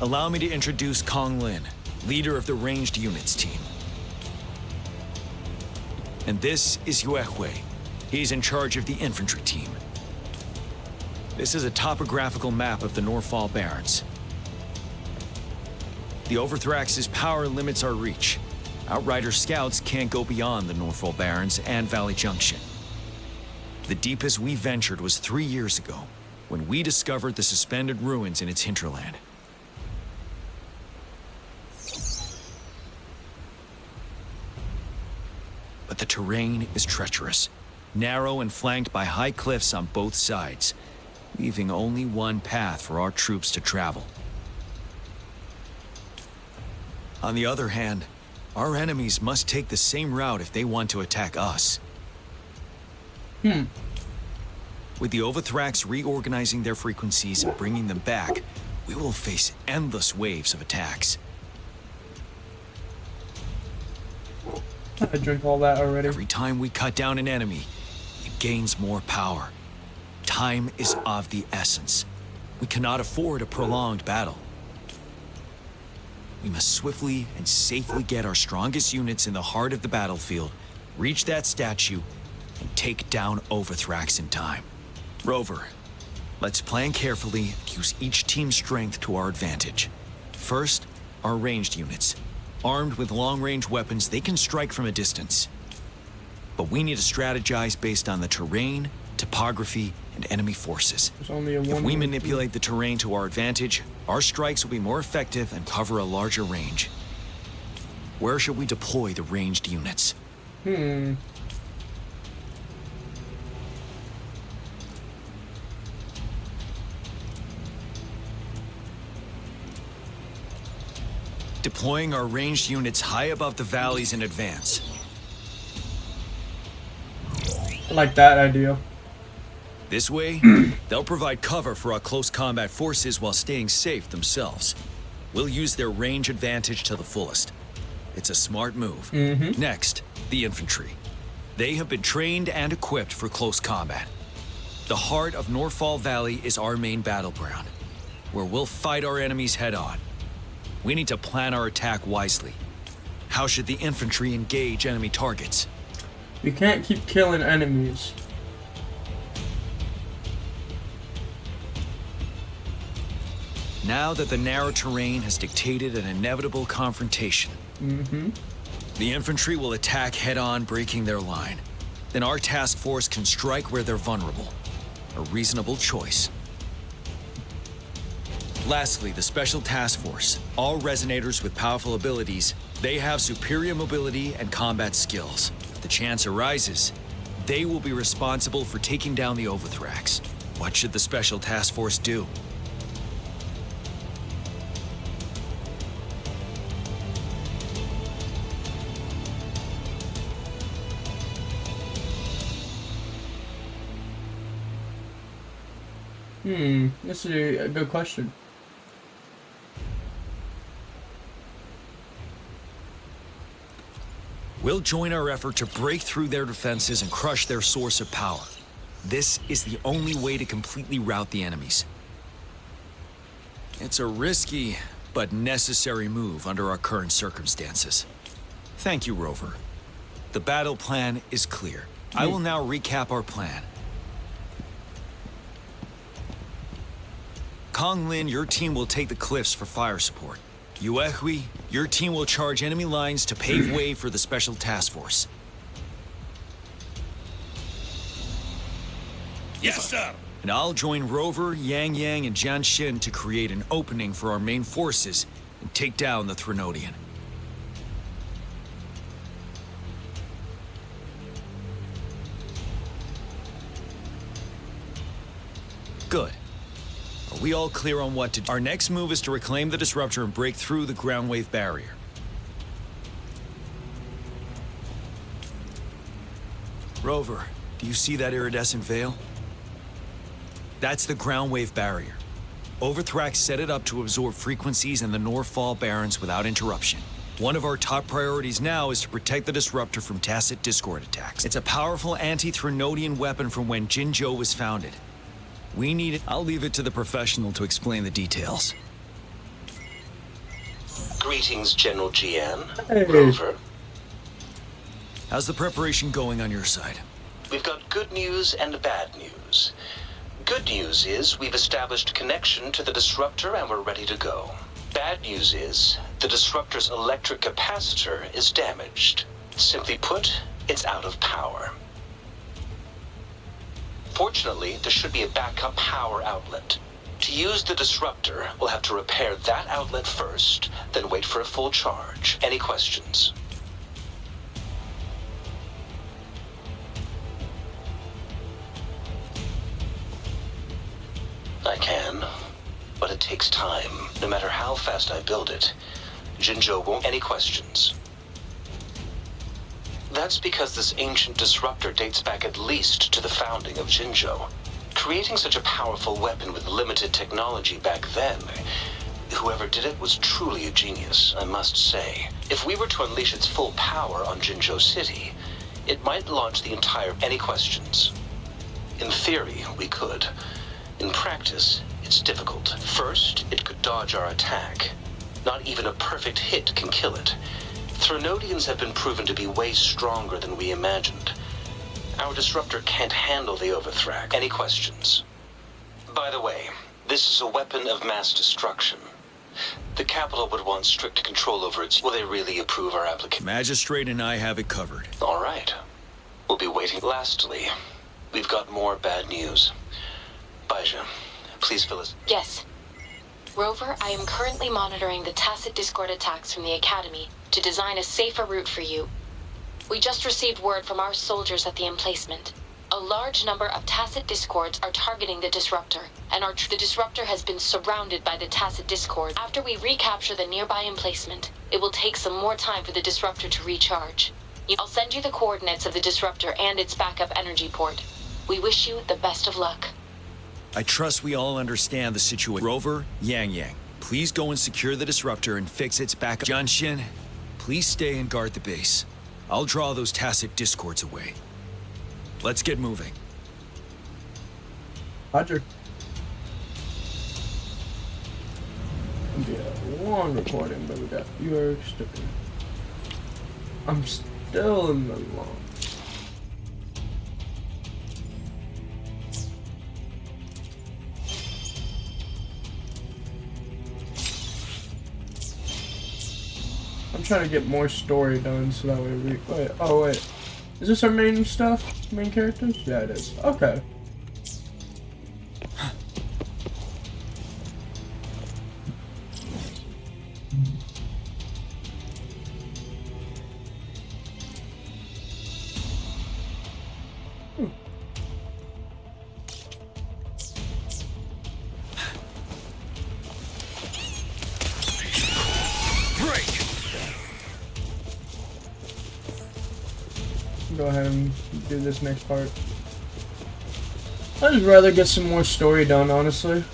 Allow me to introduce Kong Lin, leader of the ranged units team. And this is Yue Hui. He's in charge of the infantry team. This is a topographical map of the Norfall Barrens. The Overthrax's power limits our reach. Outrider scouts can't go beyond the Norfall Barrens and Valley Junction. The deepest we ventured was 3 years ago, when we discovered the suspended ruins in its hinterland. But the terrain is treacherous, narrow and flanked by high cliffs on both sides, leaving only one path for our troops to travel. On the other hand, our enemies must take the same route if they want to attack us. With the Overthrax reorganizing their frequencies and bringing them back, we will face endless waves of attacks. I drank all that already. Every time we cut down an enemy, it gains more power. Time is of the essence. We cannot afford a prolonged battle. We must swiftly and safely get our strongest units in the heart of the battlefield, reach that statue, and take down Overthrax in time. Rover, let's plan carefully and use each team's strength to our advantage. First, our ranged units. Armed with long-range weapons, they can strike from a distance. But we need to strategize based on the terrain, topography, and enemy forces. If we manipulate the terrain to our advantage, our strikes will be more effective and cover a larger range. Where should we deploy the ranged units? Deploying our ranged units high above the valleys in advance. I like that idea. This way, they'll provide cover for our close combat forces while staying safe themselves. We'll use their range advantage to the fullest. It's a smart move. Next, the infantry. They have been trained and equipped for close combat. The heart of Norfall Valley is our main battleground, where we'll fight our enemies head-on. We need to plan our attack wisely. How should the infantry engage enemy targets? We can't keep killing enemies. Now that the narrow terrain has dictated an inevitable confrontation, the infantry will attack head-on, breaking their line. Then our task force can strike where they're vulnerable. A reasonable choice. Lastly, the Special Task Force. All resonators with powerful abilities, they have superior mobility and combat skills. If the chance arises, they will be responsible for taking down the Overthrax. What should the Special Task Force do? This is a good question. We'll join our effort to break through their defenses and crush their source of power. This is the only way to completely rout the enemies. It's a risky, but necessary move under our current circumstances. Thank you, Rover. The battle plan is clear. I will now recap our plan. Kong Lin, your team will take the cliffs for fire support. Yue Hui, your team will charge enemy lines to pave way for the Special Task Force. Yes, sir! And I'll join Rover, Yang Yang, and Janshin to create an opening for our main forces and take down the Threnodian. Good. Are we all clear on what to do? Our next move is to reclaim the Disruptor and break through the ground wave barrier. Rover, Do you see that iridescent veil? That's the ground wave barrier. Overthrax set it up to absorb frequencies in the Northfall Barrens without interruption. One of our top priorities now is to protect the disruptor from tacit discord attacks. It's a powerful anti-Threnodian weapon from when Jinzhou was founded. We need it. I'll leave it to the professional to explain the details. Greetings, General Jian. Hey. Rover. How's the preparation going on your side? We've got good news and bad news. Good news is we've established connection to the disruptor and we're ready to go. Bad news is the disruptor's electric capacitor is damaged. Simply put, it's out of power. Fortunately, there should be a backup power outlet. To use the disruptor, we'll have to repair that outlet first, then wait for a full charge. Any questions? I can, but it takes time. No matter how fast I build it, Jinzhou won't. Any questions? That's because this ancient disruptor dates back at least to the founding of Jinzhou. Creating such a powerful weapon with limited technology back then, whoever did it was truly a genius, I must say. If we were to unleash its full power on Jinzhou City, it might launch the entire... Any questions? In theory, we could. In practice, it's difficult. First, it could dodge our attack. Not even a perfect hit can kill it. Threnodians have been proven to be way stronger than we imagined. Our disruptor can't handle the Overthrax. Any questions? By the way, this is a weapon of mass destruction. The capital would want strict control over its... Will they really approve our application? Magistrate and I have it covered. All right. We'll be waiting. Lastly, we've got more bad news. Baija, please fill us... Yes. Rover, I am currently monitoring the tacit discord attacks from the Academy to design a safer route for you. We just received word from our soldiers at the emplacement. A large number of tacit discords are targeting the disruptor, and the disruptor has been surrounded by the tacit discord. After we recapture the nearby emplacement, it will take some more time for the disruptor to recharge. I'll send you the coordinates of the disruptor and its backup energy port. We wish you the best of luck. I trust we all understand the situation. Rover, Yang, please go and secure the disruptor and fix its backup. Jianxin, please stay and guard the base. I'll draw those tacit discords away. Let's get moving. Roger. It'll be a long recording, but we got viewers sticking. I'm still in the long. I'm trying to get more story done so that way we... Wait, oh wait. Is this our main stuff? Main characters? Yeah, it is. Okay. Go ahead and do this next part. I'd just rather get some more story done, honestly.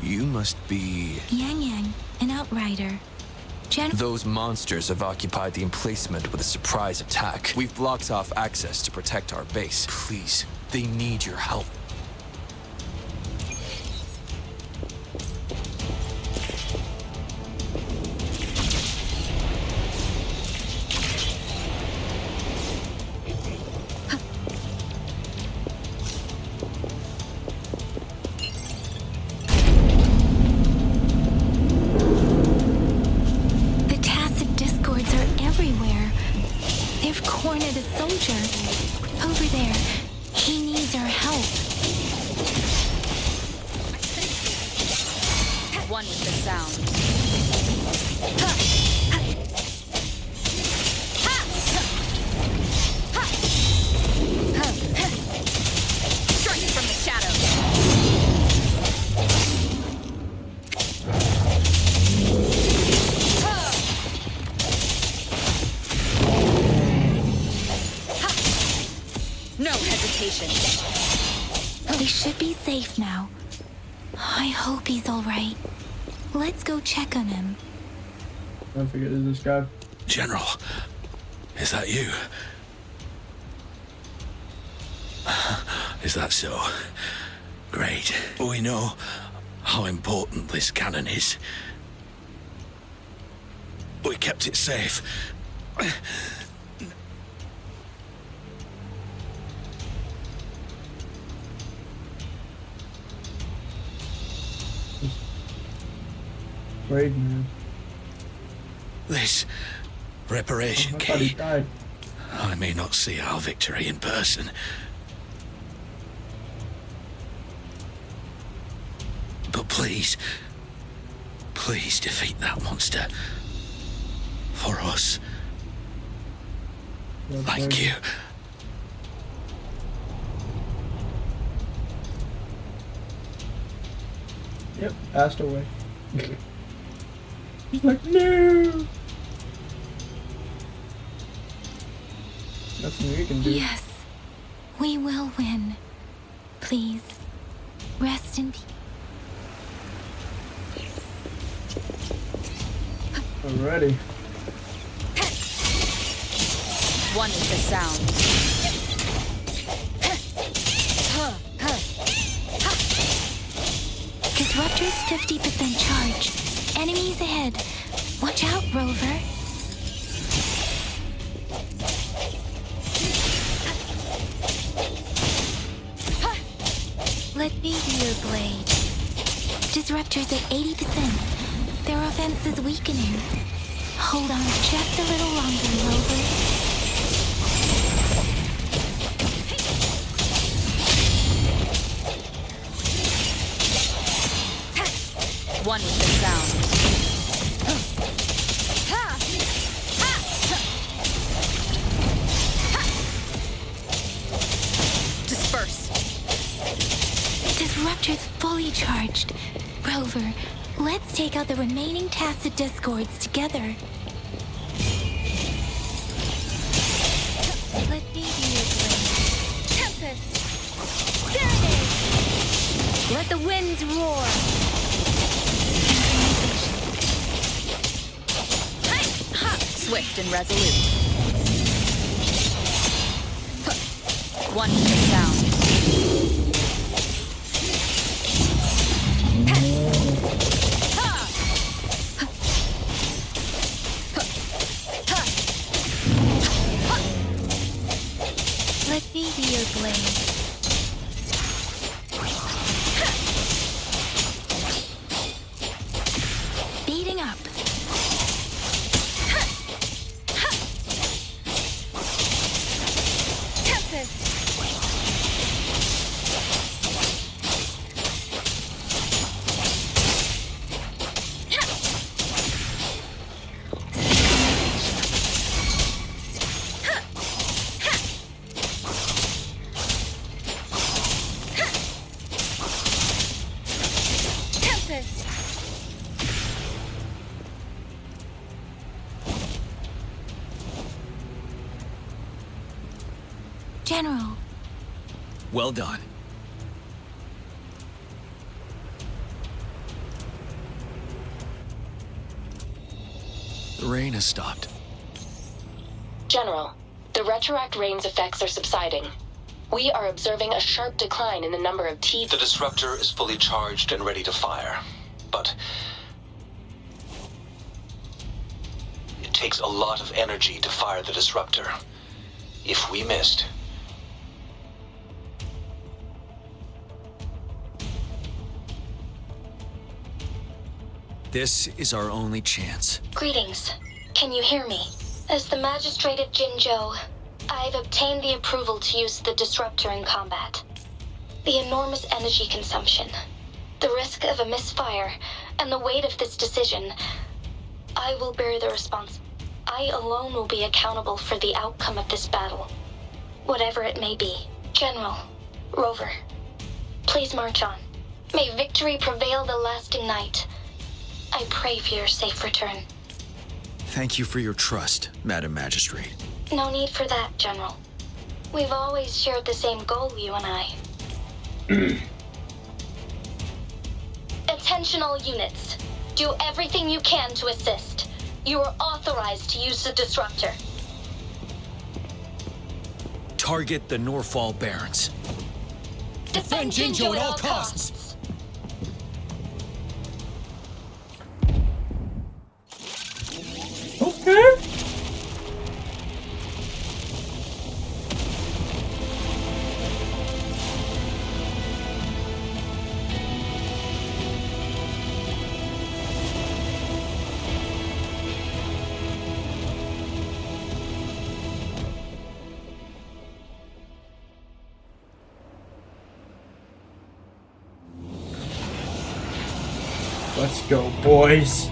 You must be... Yang, an outrider. Those monsters have occupied the emplacement with a surprise attack. We've blocked off access to protect our base. Please, they need your help. Over there. He needs our help. One with the sound. position. They should be safe now. I hope he's all right. Let's go check on him. I forget is this guy. General, is that you? Is that so? Great. We know how important this cannon is. We kept it safe. Brave man. This reparation I thought he key. died. I may not see our victory in person. But please, please defeat that monster. For us. Thank you. Yep, passed away. He's like, no! Nothing you can do. Yes, we will win. Please, rest in peace. Alrighty. One is the sound. Disruptor's 50% charge. Enemies ahead. Watch out, Rover. Let me be your blade. Disruptor's at 80%. Their offense is weakening. Hold on just a little longer, Rover. One with the sound. Disperse. Disruptor's fully charged. Rover, let's take out the remaining Tacet discords together. Let me be your blade. Tempest! Serenade! Let the winds roar! Swift and resolute. One with the sound. Let me be your blade. Speeding up. General. Well done. The rain has stopped. General, the retroact rain's effects are subsiding. We are observing a sharp decline in the number of T. The disruptor is fully charged and ready to fire. But it takes a lot of energy to fire the disruptor. If we missed, This is our only chance. Greetings. Can you hear me? As the Magistrate of Jinzhou, I've obtained the approval to use the disruptor in combat. The enormous energy consumption, the risk of a misfire, and the weight of this decision, I will bear the response. I alone will be accountable for the outcome of this battle, whatever it may be. General, Rover, please march on. May victory prevail the lasting night. I pray for your safe return. Thank you for your trust, Madam Magistrate. No need for that, General. We've always shared the same goal, you and I. Attention all units. Do everything you can to assist. You are authorized to use the disruptor. Target the Norfall Barons. Defend Jinjo at all costs. Okay. Let's go, boys.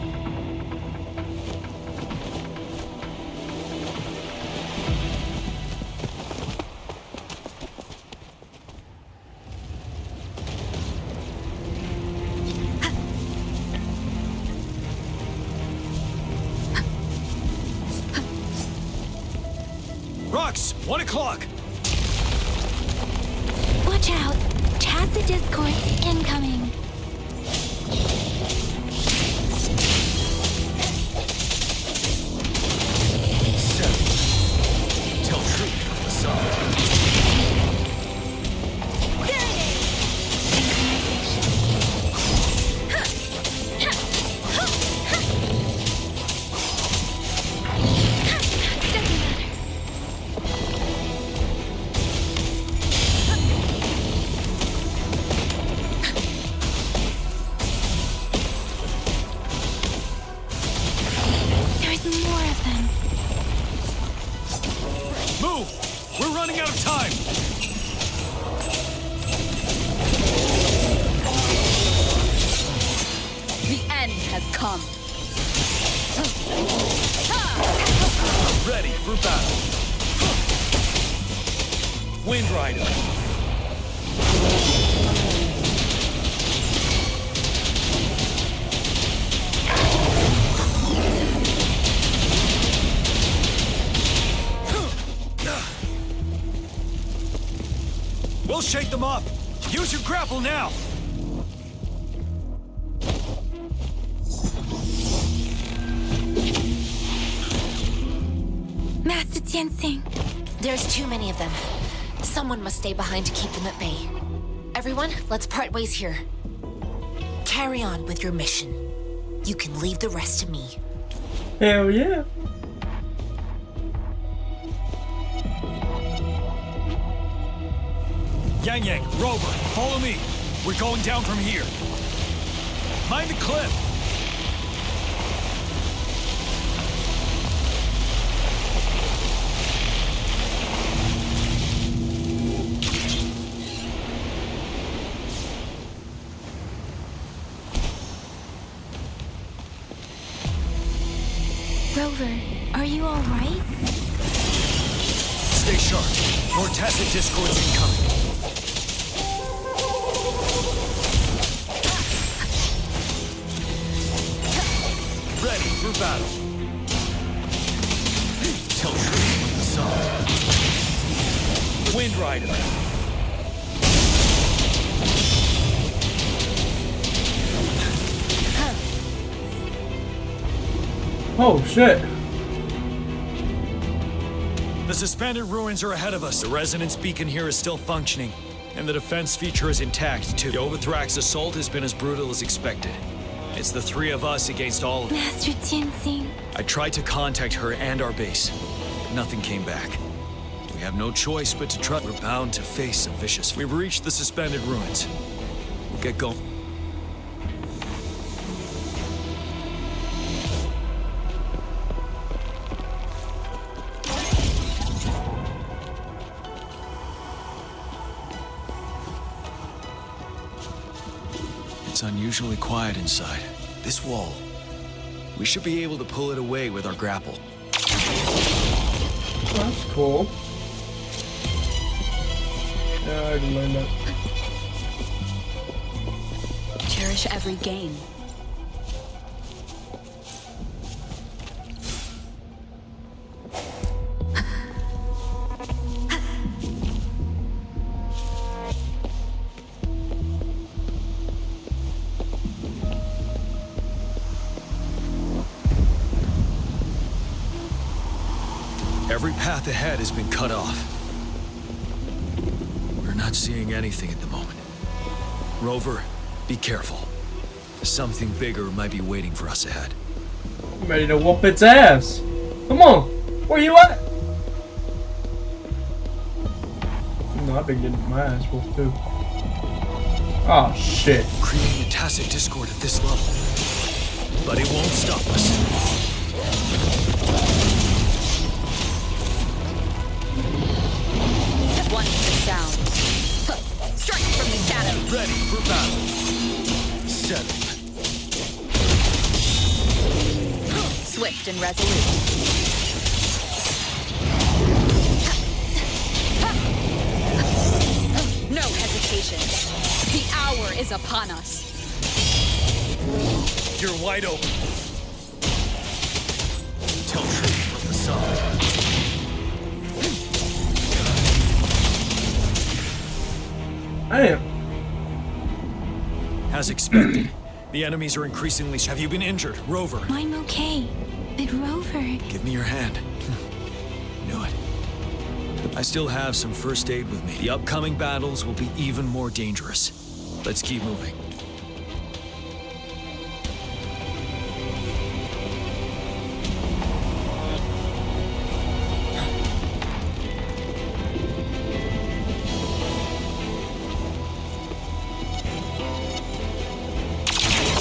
Rux, 1 o'clock. Watch out! Tacit discords incoming. Tell truth from the side. There's more of them. Move! We're running out of time! The end has come. Ready for battle. Wind Rider. We'll shake them off. Use your grapple now. Master Tianxing. There's too many of them. Someone must stay behind to keep them at bay. Everyone, let's part ways here. Carry on with your mission. You can leave the rest to me. Hell yeah. Yang Yang, Rover, follow me. We're going down from here. Mind the cliff. Rover, are you all right? Stay sharp. More tacit discords incoming. Ready for battle. Tell truth from the side. Wind Rider. Oh shit. The suspended ruins are ahead of us. The resonance beacon here is still functioning, and the defense feature is intact, too. The Overthrax assault has been as brutal as expected. It's the three of us against all of them. Master Tianxing. I tried to contact her and our base, but nothing came back. We have no choice but to trust. We're bound to face a vicious. We've reached the suspended ruins. We'll get going. It's unusually quiet inside. This wall. We should be able to pull it away with our grapple. That's cool. Yeah, I can learn that. Cherish every gain. Every path ahead has been cut off. We're not seeing anything at the moment. Rover, be careful. Something bigger might be waiting for us ahead. I'm ready to whoop its ass. Come on. Where you at? No, I've been getting my ass whooped too. Oh shit. Creating a tacit discord at this level. But it won't stop us. One for the sound. Strike from the shadow. Ready for battle. Settled. Swift and resolute. No hesitation. The hour is upon us. You're wide open. Tell truth from the side. I am. As expected, the enemies are increasingly... Have you been injured, Rover? I'm okay. But Rover... Give me your hand. Knew it. I still have some first aid with me. The upcoming battles will be even more dangerous. Let's keep moving.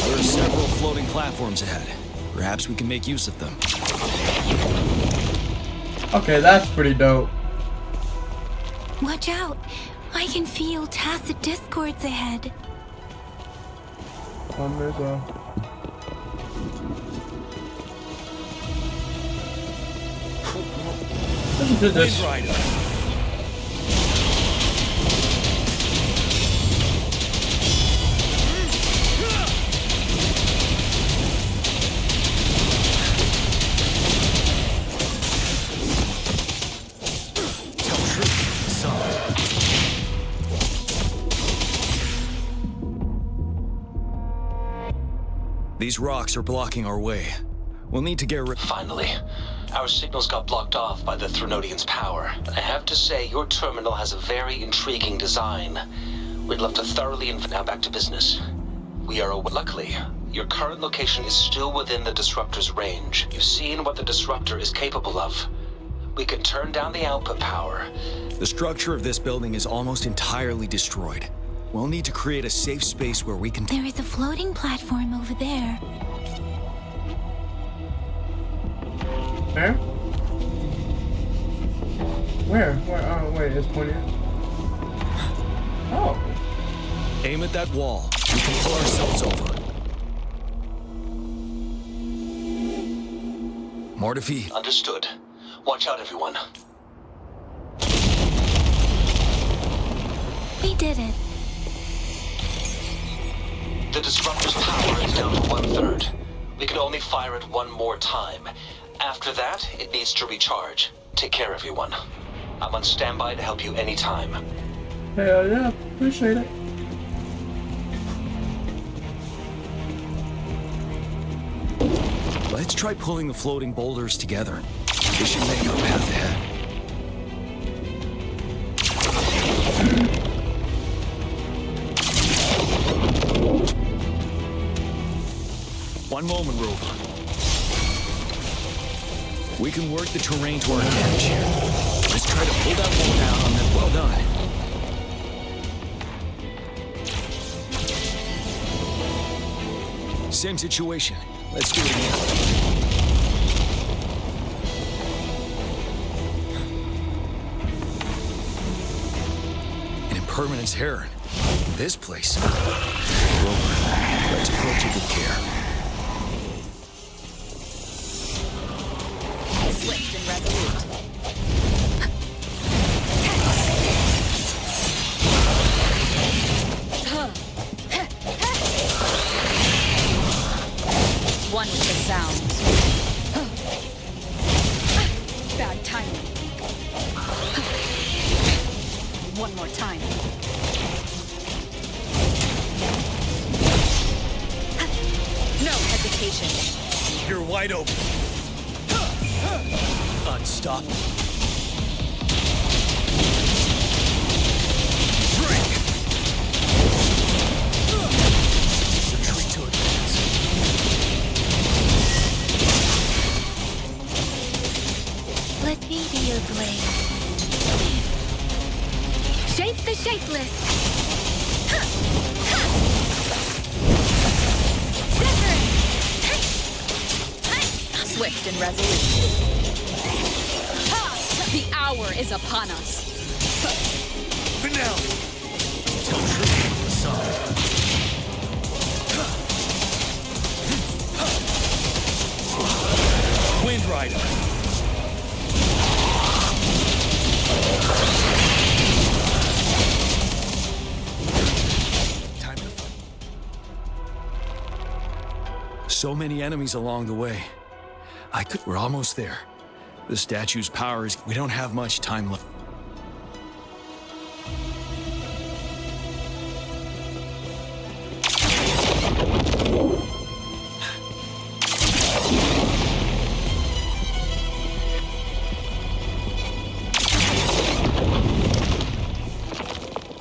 There are several floating platforms ahead. Perhaps we can make use of them. Okay, that's pretty dope. Watch out! I can feel tacit discords ahead. One as well. Listen to this. Wind Rider. These rocks are blocking our way. We'll need to get rid... Finally. Our signals got blocked off by the Threnodian's power. I have to say, your terminal has a very intriguing design. We'd love to thoroughly... Now back to business. We are... Luckily, your current location is still within the Disruptor's range. You've seen what the Disruptor is capable of. We can turn down the output power. The structure of this building is almost entirely destroyed. We'll need to create a safe space where we can... There is a floating platform over there. Where? Where? Oh, wait, it's pointing at... Oh. Aim at that wall. We can pull ourselves over. More defeat. Understood. Watch out, everyone. We did it. The Disruptor's power is down to 1/3. We can only fire it one more time. After that, it needs to recharge. Take care, everyone. I'm on standby to help you anytime. Hell yeah, appreciate it. Let's try pulling the floating boulders together. This should make our path ahead. One moment, Rover. We can work the terrain to our advantage here. Let's try to pull that wall down on them. Well done. Same situation. Let's do it again. An impermanence heron. This place. Rover, let's approach it with care. Swift and resolute. One with the sound. Bad timing. One more time. can't stop me. Retreat to advance. Let me be your blade. Shape the shapeless. Swift and resolute. The hour is upon us. Finale! Tell truth from the side. Wind Rider. Time to fight. So many enemies along the way. We're almost there. The statue's power is... We don't have much time left.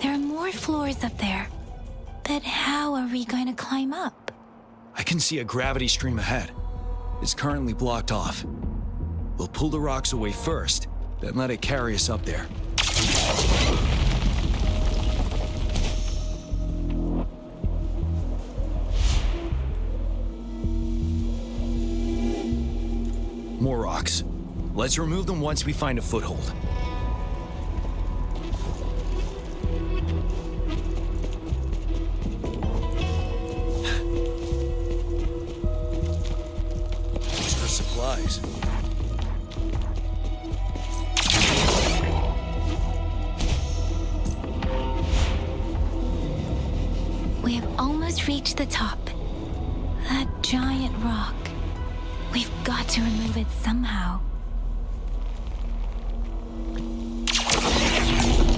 There are more floors up there. But how are we going to climb up? I can see a gravity stream ahead. It's currently blocked off. We'll pull the rocks away first, then let it carry us up there. More rocks. Let's remove them once we find a foothold. Extra supplies. We have almost reached the top. That giant rock. We've got to remove it somehow.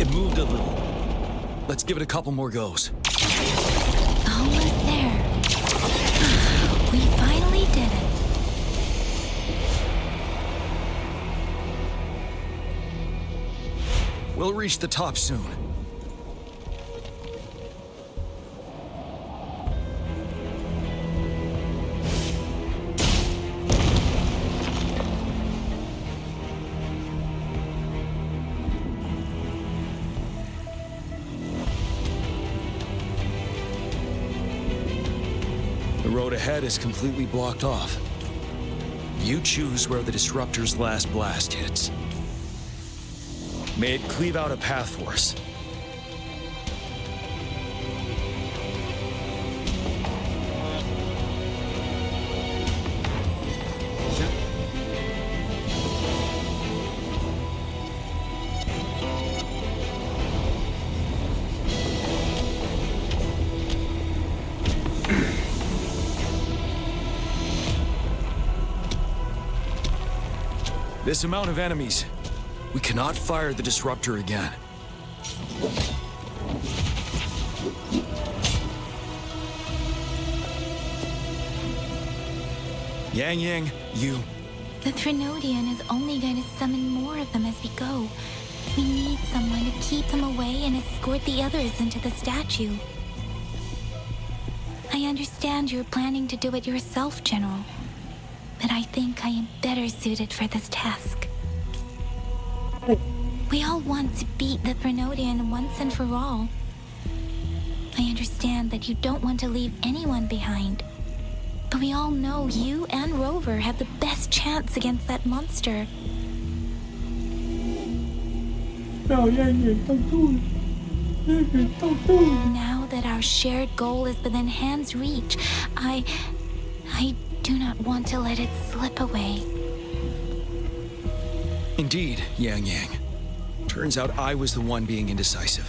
It moved a little. Let's give it a couple more goes. Almost there. We finally did it. We'll reach the top soon. The road ahead is completely blocked off. You choose where the disruptor's last blast hits. May it cleave out a path for us. This amount of enemies, we cannot fire the disruptor again. Yang Yang, you... The Threnodian is only going to summon more of them as we go. We need someone to keep them away and escort the others into the statue. I understand you're planning to do it yourself, General. But I think I am better suited for this task. We all want to beat the Threnodian once and for all. I understand that you don't want to leave anyone behind. But we all know you and Rover have the best chance against that monster. No, Yang, don't do it. Don't do it. Now that our shared goal is within hand's reach, I do not want to let it slip away. Indeed, Yang Yang. Turns out I was the one being indecisive.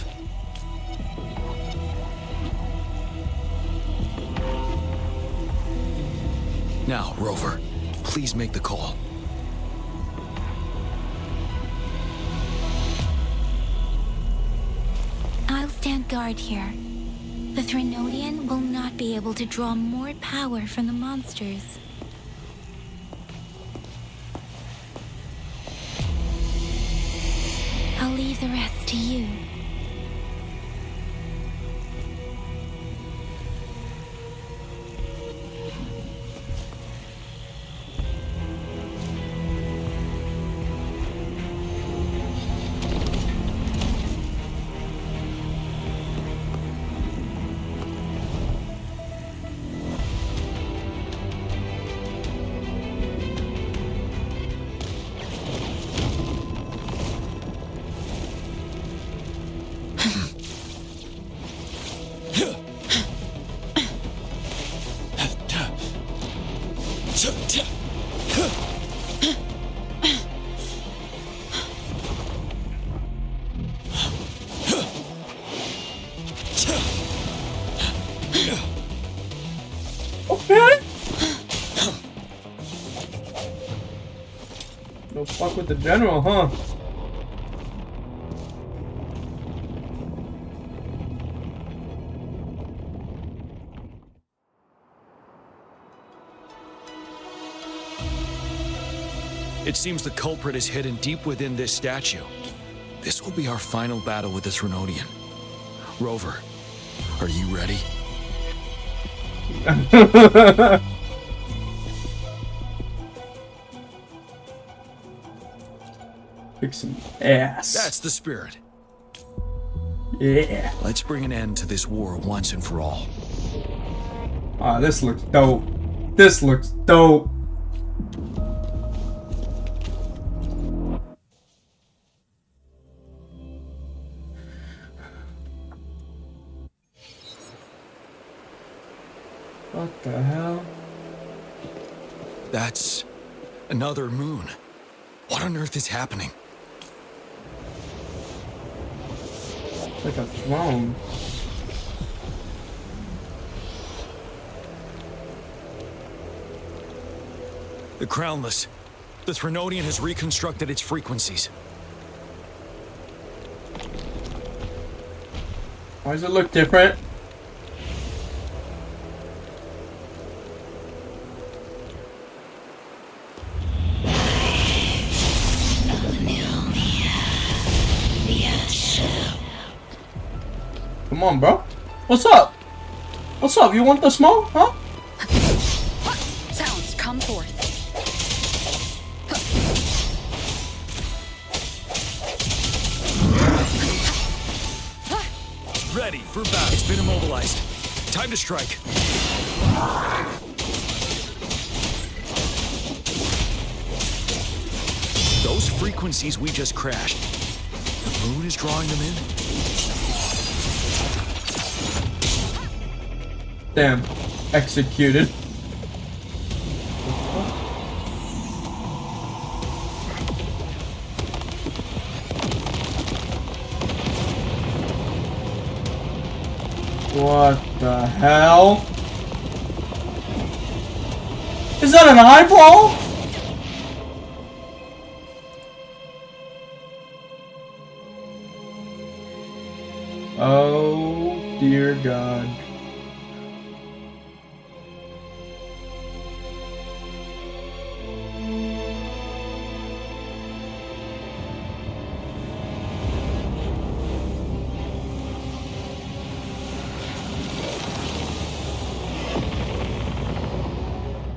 Now, Rover, please make the call. I'll stand guard here. The Threnodian will not be able to draw more power from the monsters. to you. Okay. No fuck with the general, huh? It seems the culprit is hidden deep within this statue. This will be our final battle with the Threnodian. Rover, are you ready? Kick some ass. That's the spirit. Yeah. Let's bring an end to this war once and for all. Ah, this looks dope. This looks dope. What the hell? That's another moon. What on earth is happening? It's like a throne. The Crownless. The Threnodian has reconstructed its frequencies. Why does it look different? Come on, bro. What's up? What's up? You want the smoke, huh? Sounds come forth. Ready for battle. It's been immobilized. Time to strike. Those frequencies we just crashed. The moon is drawing them in. Damn. Executed. What the hell? Is that an eyeball? Oh dear God.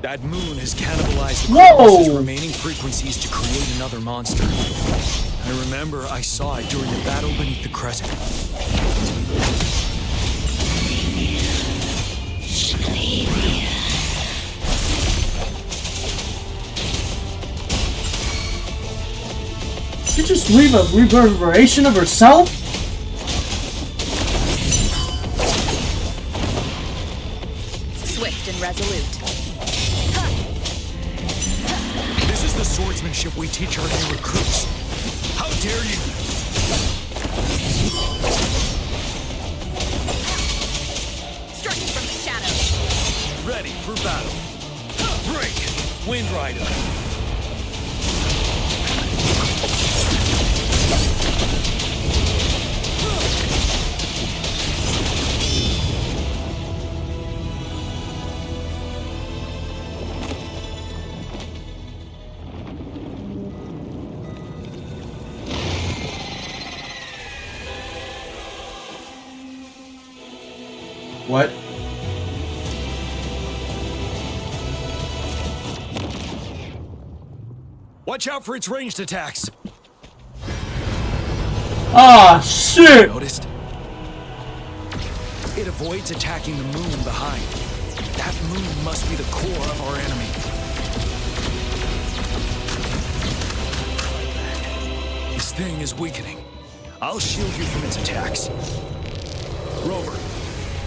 That moon has cannibalized the Crownless's remaining frequencies to create another monster. I remember I saw it during the battle beneath the crescent. Did she just leave a reverberation of herself? Swift and resolute. This is the swordsmanship we teach our new recruits. How dare you! Striking from the shadows. Ready for battle. Break! Wind Rider. What? Watch out for its ranged attacks. Ah, shit! Noticed? It avoids attacking the moon behind. That moon must be the core of our enemy. This thing is weakening. I'll shield you from its attacks. Rover,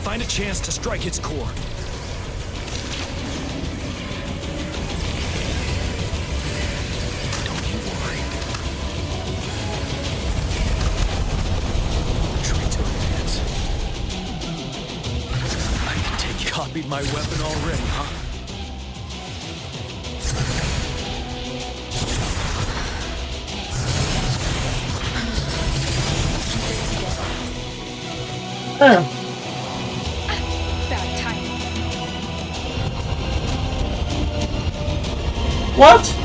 find a chance to strike its core. Don't you worry. Retreat to advance. I can take it. Copied my weapon already, huh? Damn. Bad timing. What?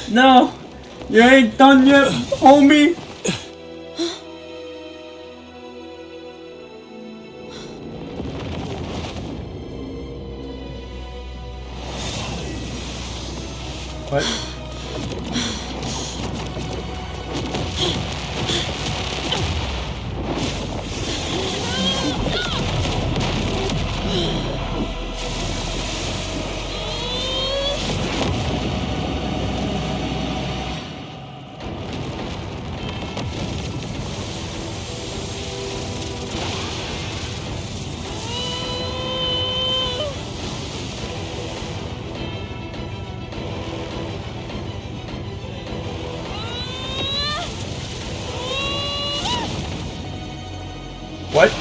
No, you ain't done yet, homie. What? What?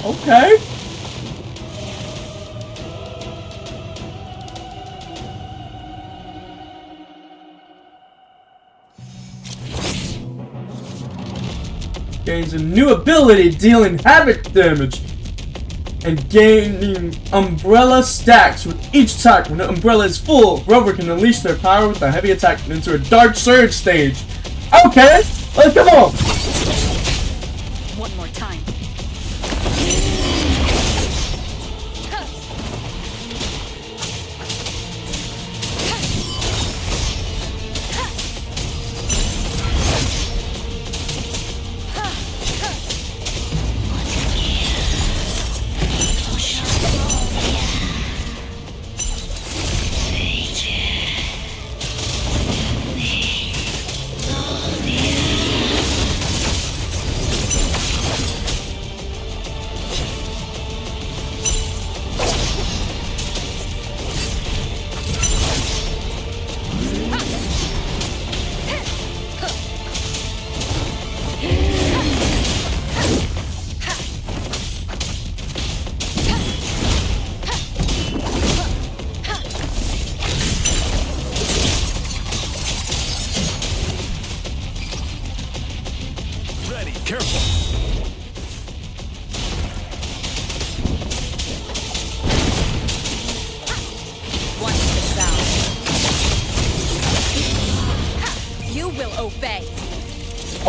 Okay. Gains a new ability dealing havoc damage and gaining umbrella stacks with each attack. When the umbrella is full, Rover can unleash their power with a heavy attack into a dark surge stage. Okay, let's go on. One more time.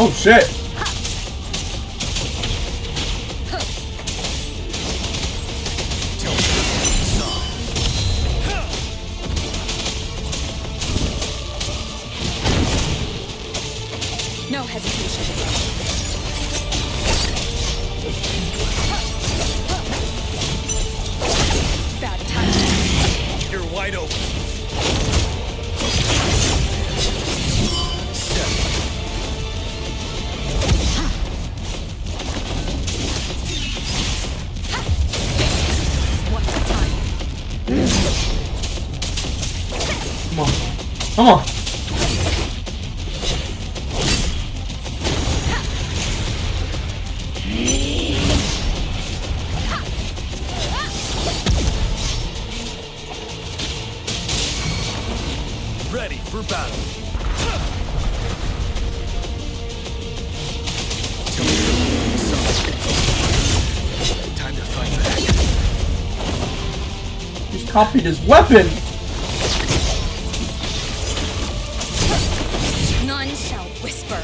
Oh shit! No hesitation. Bad time. You're wide open. Come on. Come on. battle. Time to fight back. He's copied his weapon! None shall whisper.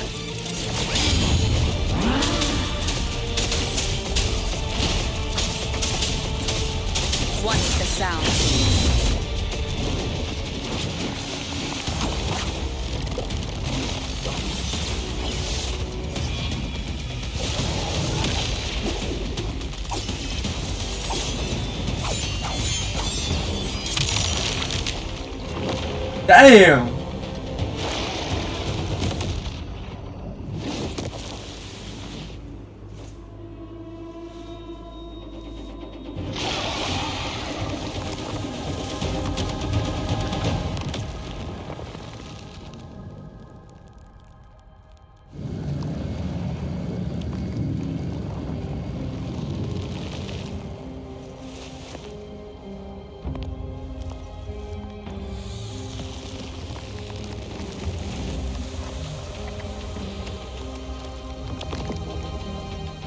What's the sound? Damn!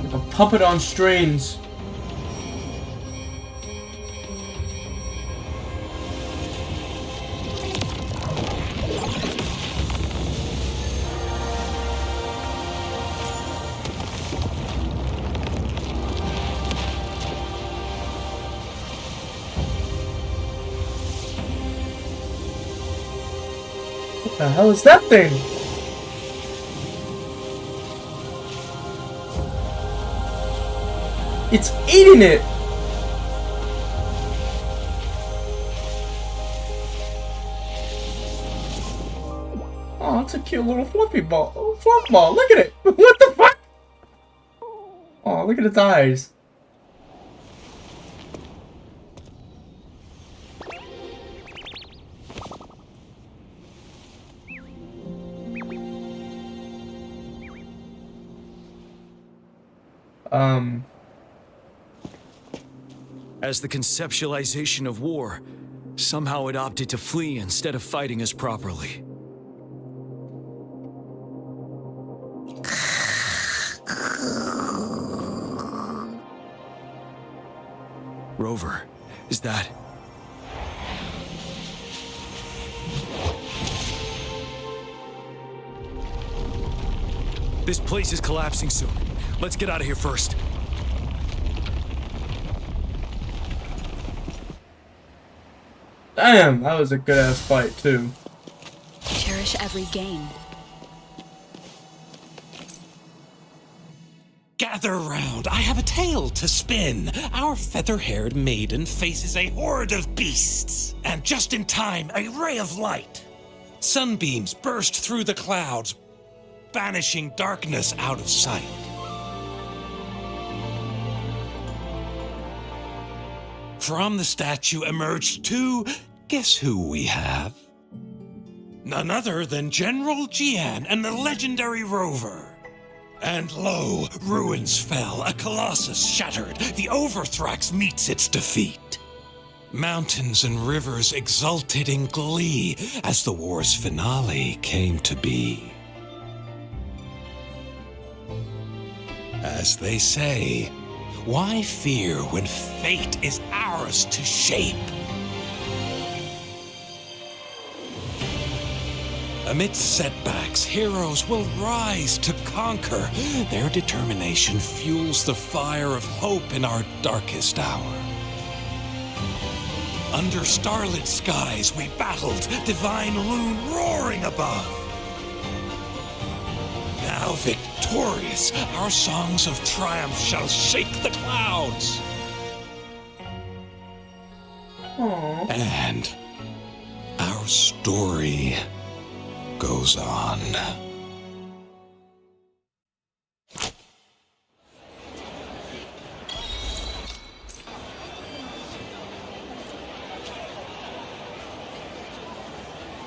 Like a puppet on strings. What the hell is that thing? It's eating it! Oh, it's a cute little fluffy ball. Oh, fluff ball, look at it! What the fuck? Oh, look at its eyes. As the conceptualization of war, somehow it opted to flee instead of fighting us properly. Rover, is that... This place is collapsing soon. Let's get out of here first. Damn, that was a good ass fight too. Cherish every gain. Gather round, I have a tale to spin. Our feather-haired maiden faces a horde of beasts. And just in time, a ray of light. Sunbeams burst through the clouds, banishing darkness out of sight. From the statue emerged two... Guess who we have? None other than General Jian and the legendary Rover. And lo, ruins fell, a colossus shattered, the Overthrax meets its defeat. Mountains and rivers exulted in glee as the war's finale came to be. As they say, why fear when fate is ours to shape? Amidst setbacks, heroes will rise to conquer. Their determination fuels the fire of hope in our darkest hour. Under starlit skies we battled, divine loon roaring above. Now victorious, our songs of triumph shall shake the clouds. Aww. And our story goes on.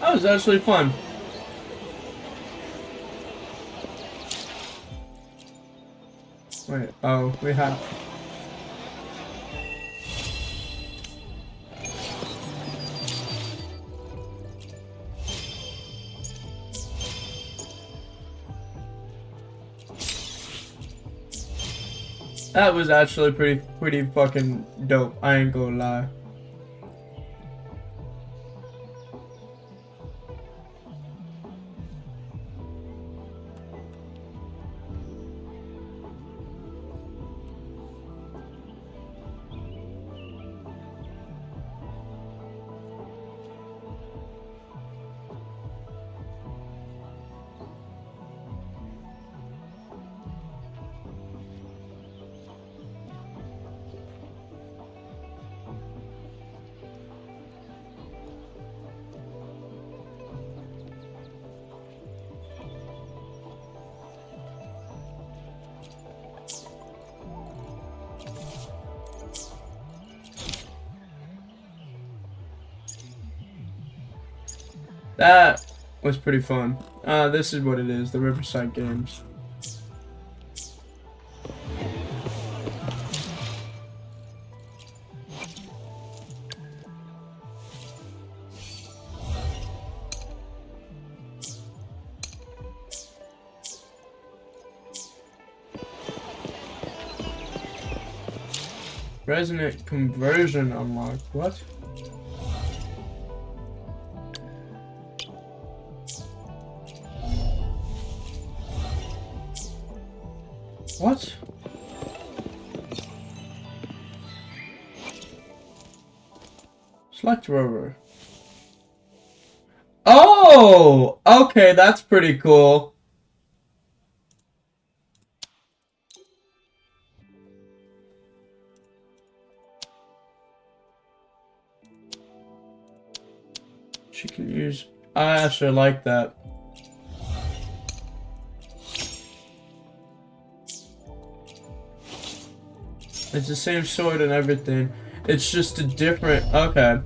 That was actually fun. Wait, oh, we have... That was actually pretty fucking dope. I ain't gonna lie. That was pretty fun. This is what it is, the Riverside Games. Resonant conversion unlocked. What? What? Select rover. Oh! Okay, that's pretty cool. She can use... I actually like that. It's the same sword and everything. It's just a different... Okay.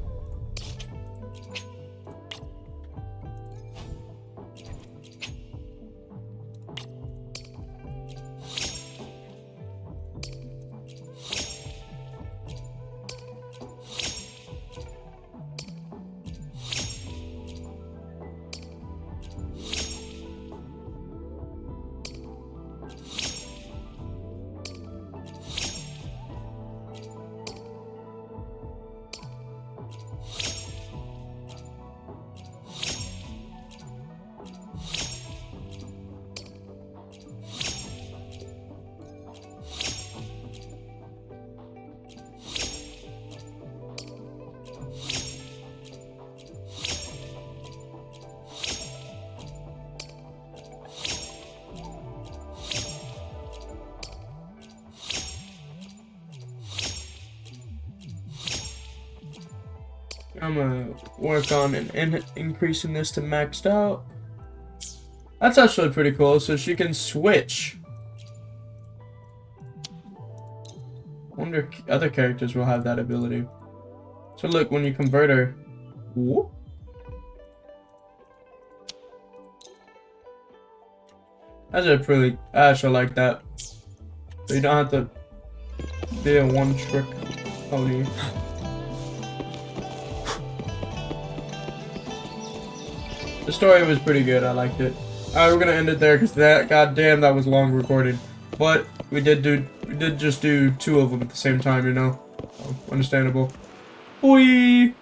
I'm gonna work on increasing this to maxed out. That's actually pretty cool, so she can switch. Wonder if other characters will have that ability. So look, when you convert her, whoop. That's a pretty, I actually like that. So you don't have to be a one-trick pony. The story was pretty good. I liked it. Alright, we're gonna end it there because that, goddamn, that was long recording. But we did just do 2 of them at the same time, you know. So, understandable. Boy.